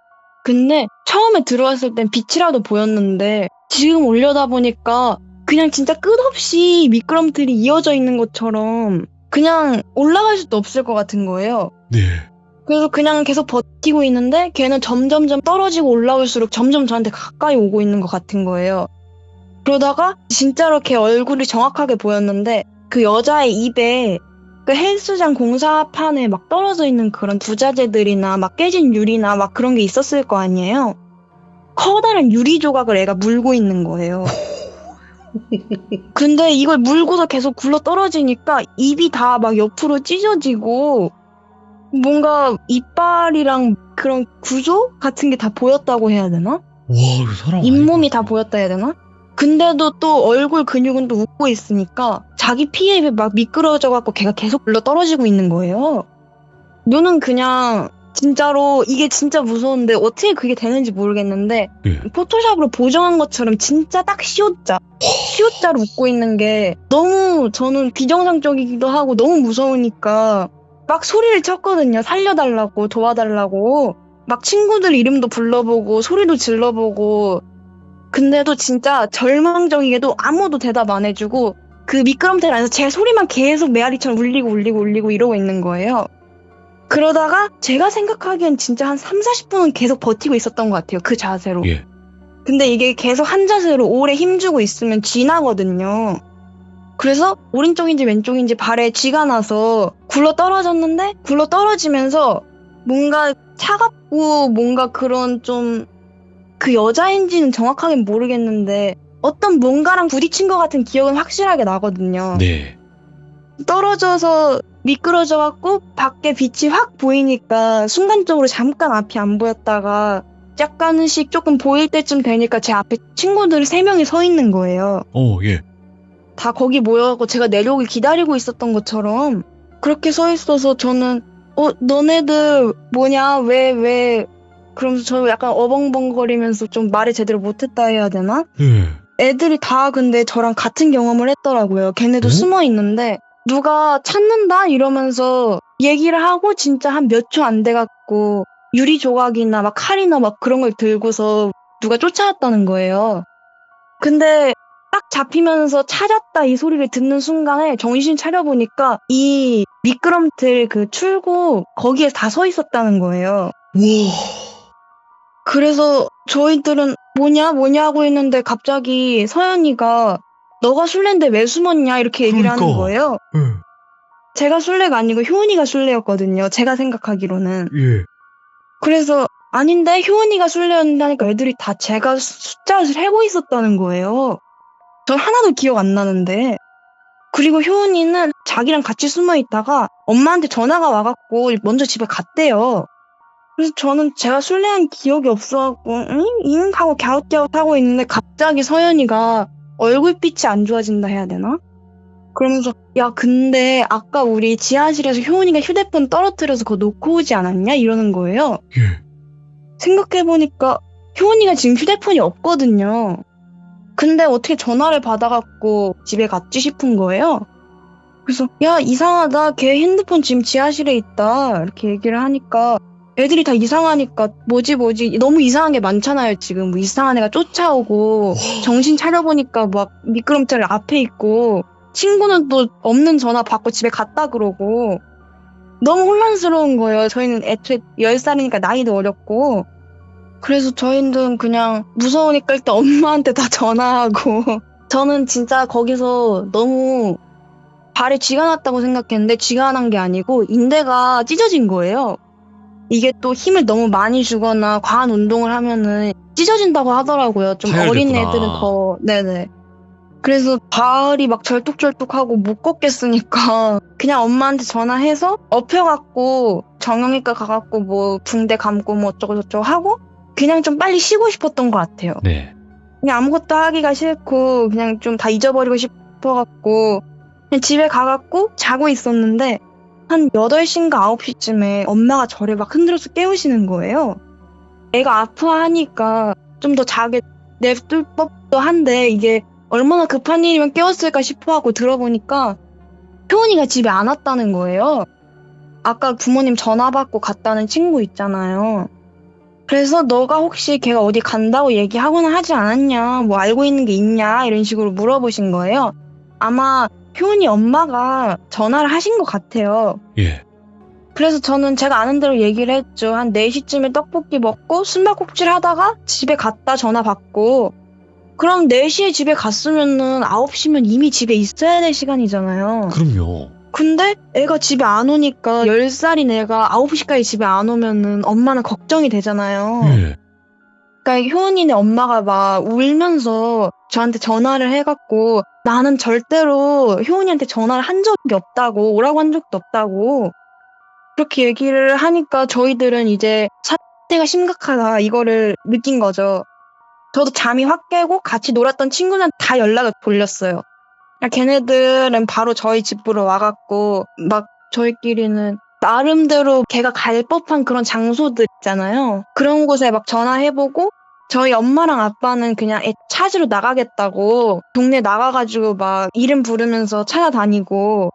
근데 처음에 들어왔을 땐 빛이라도 보였는데 지금 올려다 보니까 그냥 진짜 끝없이 미끄럼틀이 이어져 있는 것처럼 그냥 올라갈 수도 없을 것 같은 거예요. 네. 그래서 그냥 계속 버티고 있는데 걔는 점점점 떨어지고 올라올수록 점점 저한테 가까이 오고 있는 것 같은 거예요. 그러다가 진짜로 걔 얼굴이 정확하게 보였는데 그 여자의 입에 그 헬스장 공사판에 막 떨어져 있는 그런 부자재들이나 막 깨진 유리나 막 그런 게 있었을 거 아니에요. 커다란 유리 조각을 애가 물고 있는 거예요. 근데 이걸 물고서 계속 굴러 떨어지니까 입이 다 막 옆으로 찢어지고 뭔가 이빨이랑 그런 구조 같은 게 다 보였다고 해야 되나? 와, 이거 사람 잇몸이 다 보였다 해야 되나? 근데도 또 얼굴 근육은 또 웃고 있으니까 자기 피에 막 미끄러져갖고 걔가 계속 굴러 떨어지고 있는 거예요. 눈은 그냥 진짜로 이게 진짜 무서운데 어떻게 그게 되는지 모르겠는데 네. 포토샵으로 보정한 것처럼 진짜 딱 시옷자로 웃고 있는 게 너무 저는 비정상적이기도 하고 너무 무서우니까 막 소리를 쳤거든요. 살려달라고 도와달라고 막 친구들 이름도 불러보고 소리도 질러보고 근데도 진짜 절망적이게도 아무도 대답 안 해주고 그 미끄럼틀 안에서 제 소리만 계속 메아리처럼 울리고 이러고 있는 거예요. 그러다가 제가 생각하기엔 진짜 한 30-40분은 계속 버티고 있었던 것 같아요. 그 자세로. 예. 근데 이게 계속 한 자세로 오래 힘주고 있으면 쥐 나거든요. 그래서 오른쪽인지 왼쪽인지 발에 쥐가 나서 굴러 떨어졌는데 굴러 떨어지면서 뭔가 차갑고 뭔가 그런 좀 그 여자인지는 정확하게 모르겠는데 어떤 뭔가랑 부딪힌 것 같은 기억은 확실하게 나거든요. 네. 떨어져서 미끄러져갖고 밖에 빛이 확 보이니까 순간적으로 잠깐 앞이 안 보였다가 약간씩 조금 보일 때쯤 되니까 제 앞에 친구들 3명이 서 있는 거예요. 예. 다 거기 모여갖고 제가 내려오길 기다리고 있었던 것처럼 그렇게 서 있어서 저는 너네들 뭐냐 왜 그러면서 저 약간 어벙벙거리면서 좀 말을 제대로 못했다 해야 되나? 예. 애들이 다 근데 저랑 같은 경험을 했더라고요. 걔네도 숨어 있는데 누가 찾는다 이러면서 얘기를 하고 진짜 한 몇 초 안 돼갖고 유리 조각이나 막 칼이나 막 그런 걸 들고서 누가 쫓아왔다는 거예요. 근데 딱 잡히면서 찾았다 이 소리를 듣는 순간에 정신 차려보니까 이 미끄럼틀 그 출구 거기에 다 서 있었다는 거예요. 와. 그래서 저희들은 뭐냐 하고 있는데 갑자기 서연이가 너가 술래인데 왜 숨었냐 이렇게 얘기를 하는 거예요. 예. 제가 술래가 아니고 효은이가 술래였거든요. 제가 생각하기로는. 예. 그래서 아닌데 효은이가 술래였다니까 애들이 다 제가 숫자를 세고 있었다는 거예요. 전 하나도 기억 안 나는데. 그리고 효은이는 자기랑 같이 숨어 있다가 엄마한테 전화가 와갖고 먼저 집에 갔대요. 그래서 저는 제가 술래한 기억이 없어갖고 잉 하고 갸웃갸웃하고 있는데 갑자기 서연이가 얼굴빛이 안 좋아진다 해야 되나? 그러면서 야 근데 아까 우리 지하실에서 효은이가 휴대폰 떨어뜨려서 그거 놓고 오지 않았냐? 이러는 거예요. 예. 생각해보니까 효은이가 지금 휴대폰이 없거든요. 근데 어떻게 전화를 받아갖고 집에 갔지 싶은 거예요. 그래서 야 이상하다 걔 핸드폰 지금 지하실에 있다 이렇게 얘기를 하니까 애들이 다 이상하니까 뭐지 너무 이상한 게 많잖아요. 지금 뭐 이상한 애가 쫓아오고 정신 차려보니까 막 미끄럼틀 앞에 있고 친구는 또 없는 전화 받고 집에 갔다 그러고 너무 혼란스러운 거예요. 저희는 애초에 10살이니까 나이도 어렸고 그래서 저희는 그냥 무서우니까 일단 엄마한테 다 전화하고 저는 진짜 거기서 너무 발에 쥐가 났다고 생각했는데 쥐가 난 게 아니고 인대가 찢어진 거예요. 이게 또 힘을 너무 많이 주거나 과한 운동을 하면은 찢어진다고 하더라고요. 좀 어린 파열됐구나. 애들은 더, 네네. 그래서 발이 막 절뚝절뚝하고 못 걷겠으니까 그냥 엄마한테 전화해서 엎혀갖고 정형외과 가갖고 뭐 붕대 감고 뭐 어쩌고저쩌고 하고 그냥 좀 빨리 쉬고 싶었던 것 같아요. 네. 그냥 아무것도 하기가 싫고 그냥 좀 다 잊어버리고 싶어갖고 그냥 집에 가갖고 자고 있었는데 한 8시인가 9시쯤에 엄마가 저를 막 흔들어서 깨우시는 거예요. 애가 아파하니까 좀 더 자게 냅둘 법도 한데 이게 얼마나 급한 일이면 깨웠을까 싶어 하고 들어보니까 효은이가 집에 안 왔다는 거예요. 아까 부모님 전화 받고 갔다는 친구 있잖아요. 그래서 너가 혹시 걔가 어디 간다고 얘기하거나 하지 않았냐, 뭐 알고 있는 게 있냐 이런 식으로 물어보신 거예요. 아마 효은이 엄마가 전화를 하신 것 같아요. 예. 그래서 저는 제가 아는 대로 얘기를 했죠. 한 4시쯤에 떡볶이 먹고 숨바꼭질 하다가 집에 갔다 전화 받고 그럼 4시에 집에 갔으면은 9시면 이미 집에 있어야 될 시간이잖아요. 그럼요. 근데 애가 집에 안 오니까 10살인 애가 9시까지 집에 안 오면은 엄마는 걱정이 되잖아요. 예. 그러니까 효은이네 엄마가 막 울면서 저한테 전화를 해갖고 나는 절대로 효은이한테 전화를 한 적이 없다고, 오라고 한 적도 없다고 그렇게 얘기를 하니까 저희들은 이제 사태가 심각하다 이거를 느낀 거죠. 저도 잠이 확 깨고 같이 놀았던 친구들한테 다 연락을 돌렸어요. 걔네들은 바로 저희 집으로 와갖고 막 저희끼리는 나름대로 걔가 갈 법한 그런 장소들 있잖아요. 그런 곳에 막 전화해보고 저희 엄마랑 아빠는 그냥 애 찾으러 나가겠다고 동네 나가가지고 막 이름 부르면서 찾아다니고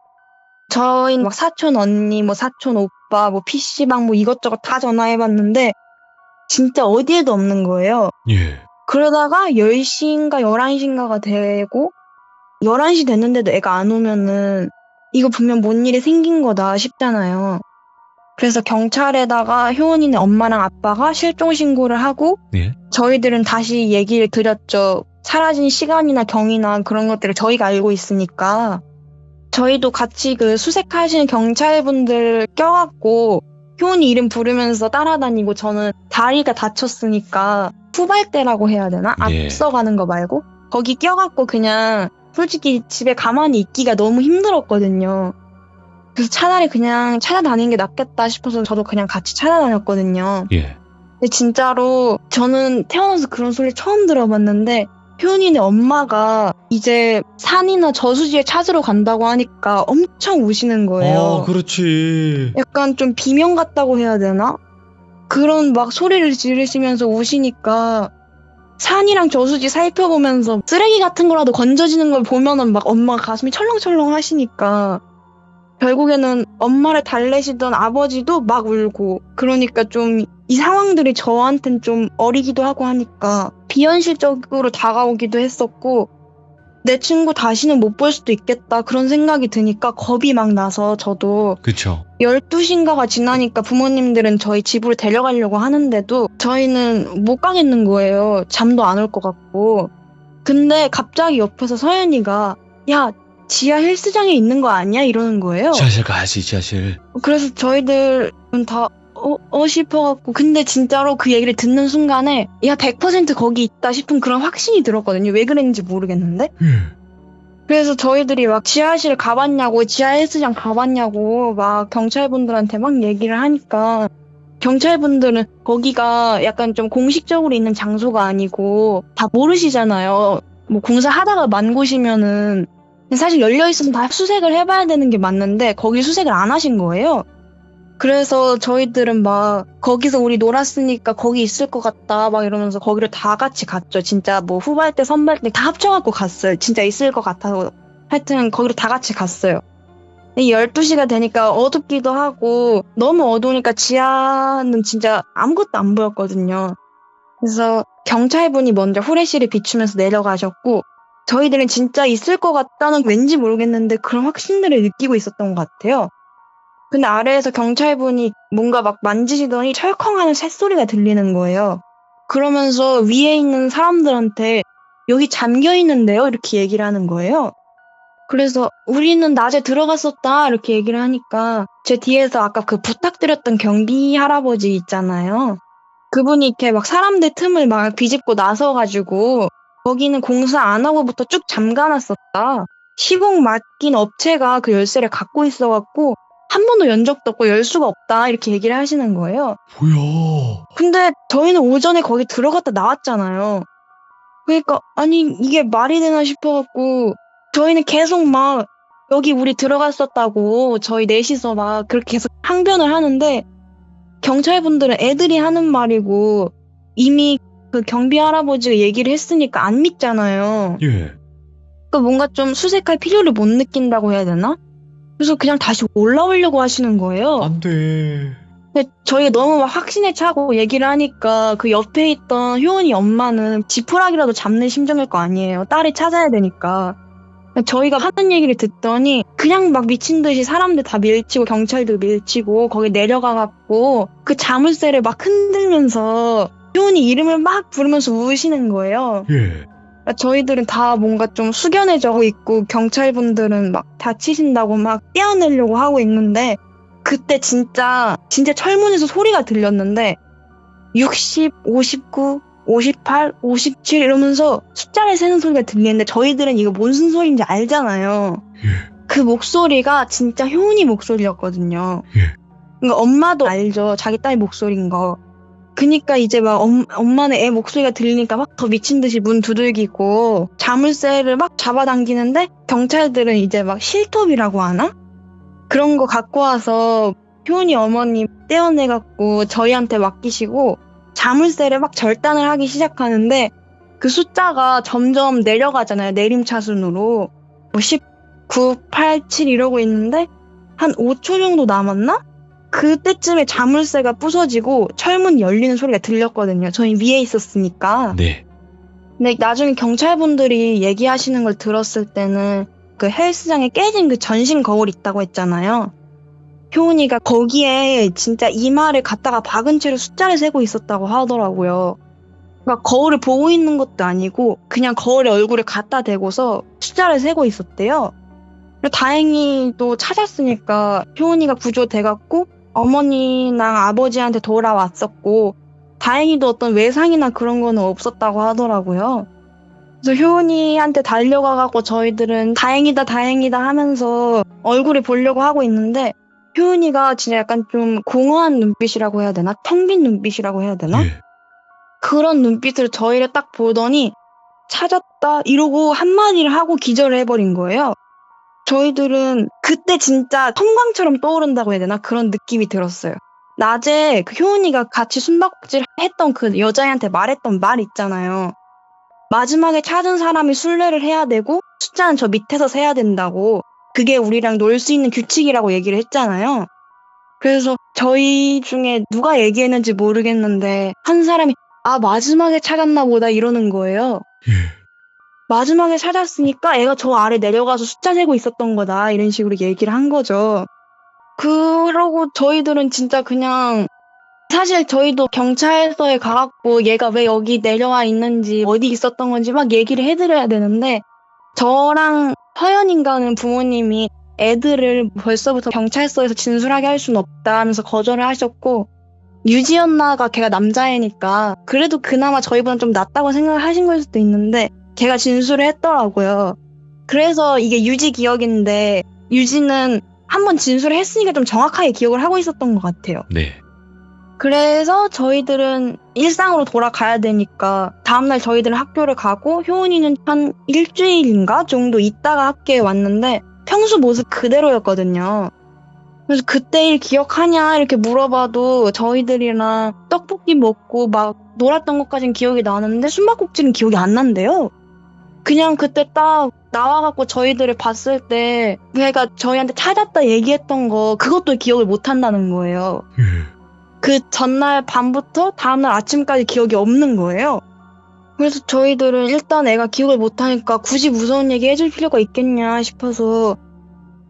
저희는 막 사촌 언니, 뭐 사촌 오빠, 뭐 PC방 뭐 이것저것 다 전화해봤는데 진짜 어디에도 없는 거예요. 예. 그러다가 10시인가 11시인가가 되고 11시 됐는데도 애가 안 오면은 이거 분명 뭔 일이 생긴 거다 싶잖아요. 그래서 경찰에다가 효은이네 엄마랑 아빠가 실종 신고를 하고 예. 저희들은 다시 얘기를 드렸죠. 사라진 시간이나 경위나 그런 것들을 저희가 알고 있으니까 저희도 같이 그 수색하시는 경찰분들 껴갖고 효은이 이름 부르면서 따라다니고 저는 다리가 다쳤으니까 후발대라고 해야 되나? 예. 앞서가는 거 말고 거기 껴갖고 그냥 솔직히 집에 가만히 있기가 너무 힘들었거든요. 그래서 차라리 그냥 찾아다니는 게 낫겠다 싶어서 저도 그냥 같이 찾아다녔거든요. 예. 근데 진짜로 저는 태어나서 그런 소리 처음 들어봤는데 효은이네 엄마가 이제 산이나 저수지에 찾으러 간다고 하니까 엄청 우시는 거예요. 그렇지. 약간 좀 비명 같다고 해야 되나? 그런 막 소리를 지르시면서 우시니까 산이랑 저수지 살펴보면서 쓰레기 같은 거라도 건져지는 걸 보면은 막 엄마가 가슴이 철렁철렁 하시니까 결국에는 엄마를 달래시던 아버지도 막 울고 그러니까 좀 이 상황들이 저한텐 좀 어리기도 하고 하니까 비현실적으로 다가오기도 했었고 내 친구 다시는 못 볼 수도 있겠다 그런 생각이 드니까 겁이 막 나서 저도 그쵸. 12시인가가 지나니까 부모님들은 저희 집으로 데려가려고 하는데도 저희는 못 가겠는 거예요. 잠도 안 올 것 같고. 근데 갑자기 옆에서 서연이가 야 지하 헬스장에 있는 거 아니야? 이러는 거예요. 지하실 가야지, 지하실. 그래서 저희들은 다 싶어갖고 근데 진짜로 그 얘기를 듣는 순간에 야 100% 거기 있다 싶은 그런 확신이 들었거든요. 왜 그랬는지 모르겠는데. 그래서 저희들이 막 지하실 가봤냐고 지하 헬스장 가봤냐고 막 경찰분들한테 막 얘기를 하니까 경찰분들은 거기가 약간 좀 공식적으로 있는 장소가 아니고 다 모르시잖아요. 뭐 공사하다가 만 곳이면은 사실 열려있으면 다 수색을 해봐야 되는 게 맞는데 거기 수색을 안 하신 거예요. 그래서 저희들은 막 거기서 우리 놀았으니까 거기 있을 것 같다 막 이러면서 거기를 다 같이 갔죠. 진짜 뭐 후발대 선발대 다 합쳐갖고 갔어요. 진짜 있을 것 같아서 하여튼 거기로 다 같이 갔어요. 12시가 되니까 어둡기도 하고 너무 어두우니까 지하는 진짜 아무것도 안 보였거든요. 그래서 경찰분이 먼저 후레쉬를 비추면서 내려가셨고 저희들은 진짜 있을 것 같다는 왠지 모르겠는데 그런 확신들을 느끼고 있었던 것 같아요. 근데 아래에서 경찰분이 뭔가 막 만지시더니 철컹하는 새소리가 들리는 거예요. 그러면서 위에 있는 사람들한테 여기 잠겨 있는데요? 이렇게 얘기를 하는 거예요. 그래서 우리는 낮에 들어갔었다 이렇게 얘기를 하니까 제 뒤에서 아까 그 부탁드렸던 경비 할아버지 있잖아요. 그분이 이렇게 막 사람들 틈을 막 비집고 나서가지고 거기는 공사 안 하고부터 쭉 잠가놨었다. 시공 맡긴 업체가 그 열쇠를 갖고 있어갖고 한 번도 연 적도 없고 열 수가 없다 이렇게 얘기를 하시는 거예요. 뭐야? 근데 저희는 오전에 거기 들어갔다 나왔잖아요. 그러니까 아니 이게 말이 되나 싶어갖고 저희는 계속 막 여기 우리 들어갔었다고 저희 넷이서 막 그렇게 계속 항변을 하는데 경찰분들은 애들이 하는 말이고 이미 그 경비 할아버지가 얘기를 했으니까 안 믿잖아요. 예. 그러니까 뭔가 좀 수색할 필요를 못 느낀다고 해야 되나? 그래서 그냥 다시 올라오려고 하시는 거예요. 안 돼. 근데 저희가 너무 막 확신에 차고 얘기를 하니까 그 옆에 있던 효은이 엄마는 지푸라기라도 잡는 심정일 거 아니에요. 딸을 찾아야 되니까. 저희가 하는 얘기를 듣더니 그냥 막 미친 듯이 사람들 다 밀치고 경찰도 밀치고 거기 내려가갖고 그 자물쇠를 막 흔들면서 효은이 이름을 막 부르면서 우시는 거예요. 예. 저희들은 다 뭔가 좀 숙연해져 있고 경찰분들은 막 다치신다고 막 떼어내려고 하고 있는데 그때 진짜 철문에서 소리가 들렸는데 60, 59, 58, 57 이러면서 숫자를 세는 소리가 들리는데 저희들은 이거 무슨 소리인지 알잖아요. 예. 그 목소리가 진짜 효은이 목소리였거든요. 예. 그러니까 엄마도 알죠. 자기 딸 목소리인 거. 그니까 이제 막 엄마는 애 목소리가 들리니까 막 더 미친 듯이 문 두들기고 자물쇠를 막 잡아당기는데 경찰들은 이제 막 실톱이라고 하나? 그런 거 갖고 와서 효은이 어머님 떼어내갖고 저희한테 맡기시고 자물쇠를 막 절단을 하기 시작하는데 그 숫자가 점점 내려가잖아요. 내림차순으로. 뭐 19, 8, 7 이러고 있는데 한 5초 정도 남았나? 그때쯤에 자물쇠가 부서지고 철문 열리는 소리가 들렸거든요. 저희 위에 있었으니까. 네. 근데 나중에 경찰분들이 얘기하시는 걸 들었을 때는 그 헬스장에 깨진 그 전신 거울 있다고 했잖아요. 효은이가 거기에 진짜 이마를 갖다가 박은 채로 숫자를 세고 있었다고 하더라고요. 그러니까 거울을 보고 있는 것도 아니고 그냥 거울에 얼굴을 갖다 대고서 숫자를 세고 있었대요. 다행히 또 찾았으니까 효은이가 구조돼갖고 어머니랑 아버지한테 돌아왔었고 다행히도 어떤 외상이나 그런 거는 없었다고 하더라고요. 그래서 효은이한테 달려가갖고 저희들은 다행이다 하면서 얼굴을 보려고 하고 있는데 효은이가 진짜 약간 좀 공허한 눈빛이라고 해야 되나? 텅 빈 눈빛이라고 해야 되나? 예. 그런 눈빛으로 저희를 딱 보더니 찾았다 이러고 한마디를 하고 기절을 해버린 거예요. 저희들은 그때 진짜 섬광처럼 떠오른다고 해야 되나? 그런 느낌이 들었어요. 낮에 그 효은이가 같이 숨바꼭질 했던 그 여자애한테 말했던 말 있잖아요. 마지막에 찾은 사람이 순례를 해야 되고 숫자는 저 밑에서 세야 된다고. 그게 우리랑 놀 수 있는 규칙이라고 얘기를 했잖아요. 그래서 저희 중에 누가 얘기했는지 모르겠는데 한 사람이 마지막에 찾았나 보다 이러는 거예요. 예. 마지막에 찾았으니까 애가 저 아래 내려가서 숫자 세고 있었던 거다 이런 식으로 얘기를 한 거죠. 그러고 저희들은 진짜 그냥 사실 저희도 경찰서에 가갖고 얘가 왜 여기 내려와 있는지 어디 있었던 건지 막 얘기를 해드려야 되는데 저랑 서연인가는 부모님이 애들을 벌써부터 경찰서에서 진술하게 할 수는 없다 하면서 거절을 하셨고 유지연나가 걔가 남자애니까 그래도 그나마 저희보다 좀 낫다고 생각을 하신 걸 수도 있는데 걔가 진술을 했더라고요. 그래서 이게 유지 기억인데 유지는 한번 진술을 했으니까 좀 정확하게 기억을 하고 있었던 것 같아요. 네. 그래서 저희들은 일상으로 돌아가야 되니까 다음날 저희들은 학교를 가고 효은이는 한 일주일인가 정도 있다가 학교에 왔는데 평소 모습 그대로였거든요. 그래서 그때 일 기억하냐 이렇게 물어봐도 저희들이랑 떡볶이 먹고 막 놀았던 것까지는 기억이 나는데 숨바꼭질은 기억이 안 난대요. 그냥 그때 딱 나와갖고 저희들을 봤을 때 걔가 저희한테 찾았다 얘기했던 거 그것도 기억을 못 한다는 거예요. 그 전날 밤부터 다음날 아침까지 기억이 없는 거예요. 그래서 저희들은 일단 애가 기억을 못하니까 굳이 무서운 얘기 해줄 필요가 있겠냐 싶어서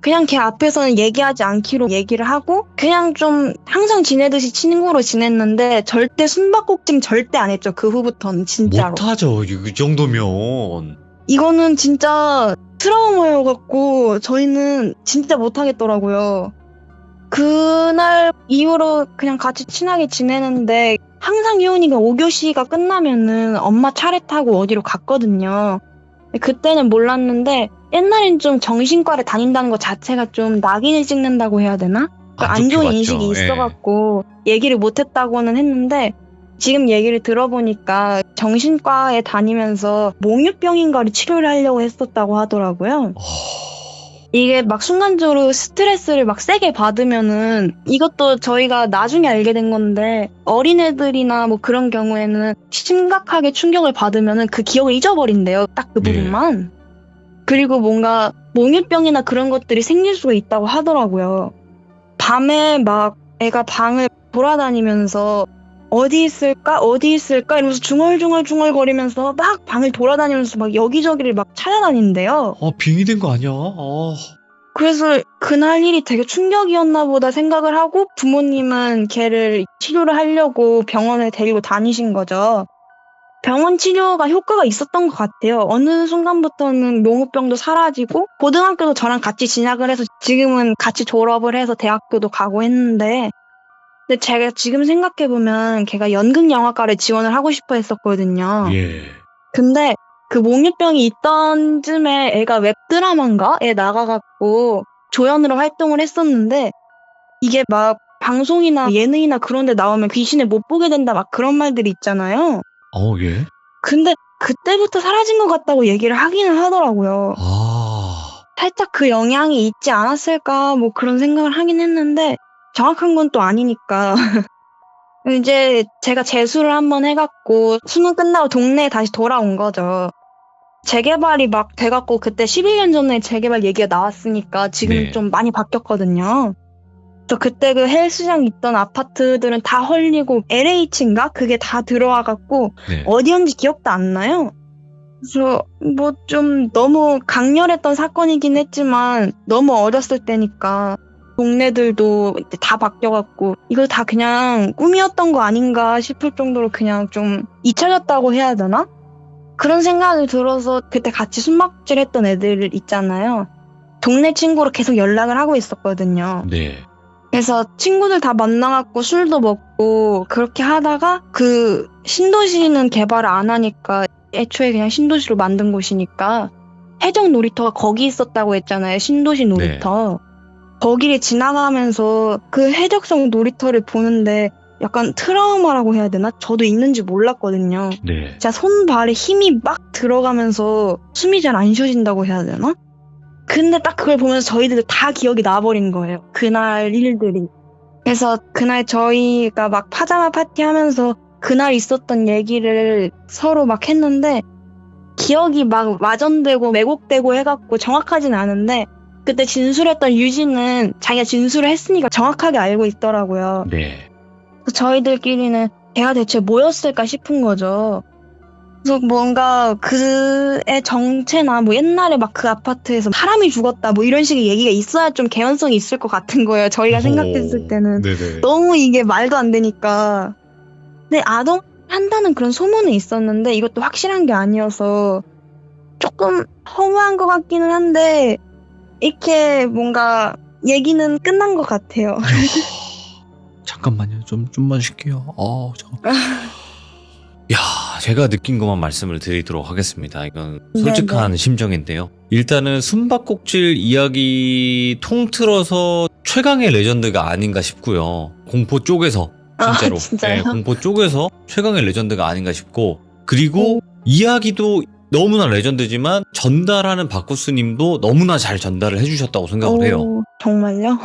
그냥 걔 앞에서는 얘기하지 않기로 얘기를 하고 그냥 좀 항상 지내듯이 친구로 지냈는데 절대 숨바꼭질 절대 안 했죠. 그 후부터는 진짜로. 못하죠. 이 정도면. 이거는 진짜 트라우마여갖고 저희는 진짜 못하겠더라고요. 그날 이후로 그냥 같이 친하게 지내는데 항상 효은이가 5교시가 끝나면은 엄마 차례 타고 어디로 갔거든요. 그때는 몰랐는데 옛날엔 좀 정신과를 다닌다는 것 자체가 좀 낙인을 찍는다고 해야 되나? 그러니까 안 좋은 좋게 인식이 봤죠. 예. 있어갖고 얘기를 못했다고는 했는데 지금 얘기를 들어보니까 정신과에 다니면서 몽유병인가를 치료를 하려고 했었다고 하더라고요. 이게 막 순간적으로 스트레스를 막 세게 받으면은 이것도 저희가 나중에 알게 된 건데 어린애들이나 뭐 그런 경우에는 심각하게 충격을 받으면은 그 기억을 잊어버린대요. 딱 그 네. 부분만. 그리고 뭔가 몽유병이나 그런 것들이 생길 수가 있다고 하더라고요. 밤에 막 애가 방을 돌아다니면서 어디 있을까 이러면서 중얼중얼 막 방을 돌아다니면서 막 여기저기를 막 찾아다닌대요. 빙의 된 거 아니야? 그래서 그날 일이 되게 충격이었나 보다 생각을 하고 부모님은 걔를 치료를 하려고 병원에 데리고 다니신 거죠. 병원 치료가 효과가 있었던 것 같아요. 어느 순간부터는 몽유병도 사라지고 고등학교도 저랑 같이 진학을 해서 지금은 같이 졸업을 해서 대학교도 가고 했는데 근데 제가 지금 생각해보면 걔가 연극영화과를 지원을 하고 싶어 했었거든요. 예. 근데 그 몽유병이 있던 쯤에 애가 웹드라마인가에 나가갖고 조연으로 활동을 했었는데 이게 막 방송이나 예능이나 그런 데 나오면 귀신을 못 보게 된다 막 그런 말들이 있잖아요. 예. 근데 그때부터 사라진 것 같다고 얘기를 하기는 하더라고요. 살짝 그 영향이 있지 않았을까 뭐 그런 생각을 하긴 했는데 정확한 건 또 아니니까. 이제 제가 재수를 한번 해갖고 수능 끝나고 동네에 다시 돌아온 거죠. 재개발이 막 돼갖고 그때 11년 전에 재개발 얘기가 나왔으니까 지금은 네. 좀 많이 바뀌었거든요. 그래서 그때 그 헬스장 있던 아파트들은 다 헐리고 LH인가? 그게 다 들어와갖고 네. 어디였는지 기억도 안 나요. 그래서 뭐 좀 너무 강렬했던 사건이긴 했지만 너무 어렸을 때니까 동네들도 이제 다 바뀌어갖고 이거 다 그냥 꿈이었던 거 아닌가 싶을 정도로 그냥 좀 잊혀졌다고 해야 되나? 그런 생각이 들어서 그때 같이 숨막질 했던 애들 있잖아요. 동네 친구로 계속 연락을 하고 있었거든요. 네. 그래서 친구들 다 만나갖고 술도 먹고 그렇게 하다가 그 신도시는 개발을 안 하니까 애초에 그냥 신도시로 만든 곳이니까 해적 놀이터가 거기 있었다고 했잖아요. 신도시 놀이터. 거기를 지나가면서 그 해적성 놀이터를 보는데 약간 트라우마라고 해야 되나? 저도 있는지 몰랐거든요. 네. 진짜 손발에 힘이 막 들어가면서 숨이 잘 안 쉬어진다고 해야 되나? 근데 딱 그걸 보면서 저희들 다 기억이 나버린 거예요. 그날 일들이. 그래서 그날 저희가 막 파자마 파티 하면서 그날 있었던 얘기를 서로 막 했는데 기억이 막 와전되고 왜곡되고 해갖고 정확하진 않은데 그때 진술했던 유진은 자기가 진술을 했으니까 정확하게 알고 있더라고요. 네. 그래서 저희들끼리는 걔가 대체 뭐였을까 싶은 거죠. 그래서 뭔가 그의 정체나 뭐 옛날에 막 그 아파트에서 사람이 죽었다 뭐 이런 식의 얘기가 있어야 좀 개연성이 있을 것 같은 거예요. 저희가 생각했을 때는. 네네. 너무 이게 말도 안 되니까. 근데 아동 한다는 그런 소문은 있었는데 이것도 확실한 게 아니어서 조금 허무한 것 같기는 한데 이렇게 뭔가 얘기는 끝난 것 같아요. 잠깐만요. 좀만 쉴게요. 잠깐. 야, 제가 느낀 것만 말씀을 드리도록 하겠습니다. 이건 솔직한 네네. 심정인데요. 일단은 숨바꼭질 이야기 통틀어서 최강의 레전드가 아닌가 싶고요. 공포 쪽에서 진짜로. 진짜요? 공포 쪽에서 최강의 레전드가 아닌가 싶고 그리고 이야기도 너무나 레전드지만 전달하는 바쿠스님도 너무나 잘 전달을 해주셨다고 생각을 해요. 오, 정말요?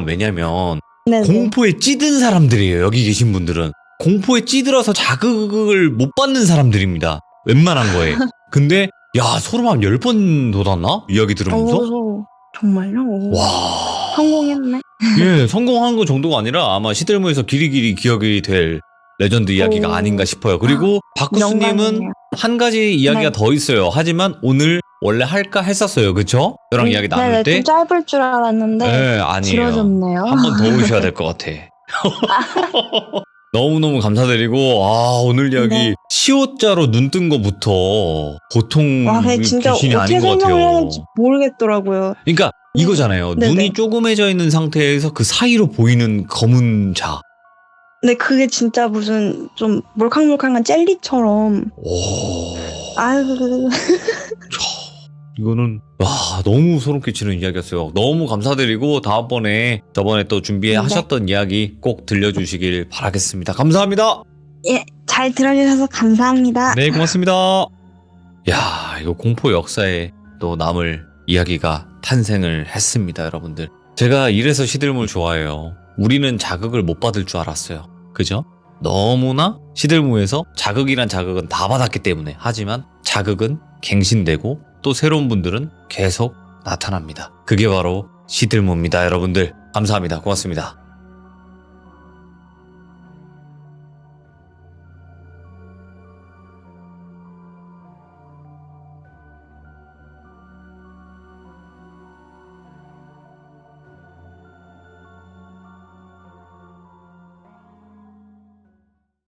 왜냐면 네네. 공포에 찌든 사람들이에요. 여기 계신 분들은 공포에 찌들어서 자극을 못 받는 사람들입니다. 웬만한 거에. 근데 야 소름 한 10번 돋았나? 이야기 들으면서 오, 정말요? 오, 와 성공했네. 예 성공한 거 정도가 아니라 아마 시들모에서 길이길이 기억이 될 레전드 이야기가 오. 아닌가 싶어요. 그리고 바쿠스님은 영광이네요. 한 가지 이야기가 네. 더 있어요. 하지만 오늘 원래 할까 했었어요. 그쵸? 저랑 이야기 나눌 네네, 때. 좀 짧을 줄 알았는데 네, 아니에요. 길어졌네요. 한 번 더 오셔야 될 것 같아. 너무너무 감사드리고, 오늘 이야기 네. 시옷자로 눈 뜬 거부터 보통 와, 근데 진짜 귀신이 어떻게 아닌 것 설명을 해야 같아요. 될지 모르겠더라고요. 그러니까 이거잖아요. 네네. 눈이 조그매져 있는 상태에서 그 사이로 보이는 검은 자. 근데 그게 진짜 무슨 좀 몰캉몰캉한 젤리처럼. 오. 아유, 이거는 너무 소름 끼치는 이야기였어요. 너무 감사드리고 저번에 또 준비하셨던 이야기 꼭 들려주시길 바라겠습니다. 감사합니다. 예, 잘 들어주셔서 감사합니다. 네, 고맙습니다. 야, 이거 공포 역사에 또 남을 이야기가 탄생을 했습니다, 여러분들. 제가 이래서 시들물 좋아해요. 우리는 자극을 못 받을 줄 알았어요. 그죠? 너무나 시들무에서 자극이란 자극은 다 받았기 때문에. 하지만 자극은 갱신되고 또 새로운 분들은 계속 나타납니다. 그게 바로 시들무입니다, 여러분들. 감사합니다. 고맙습니다.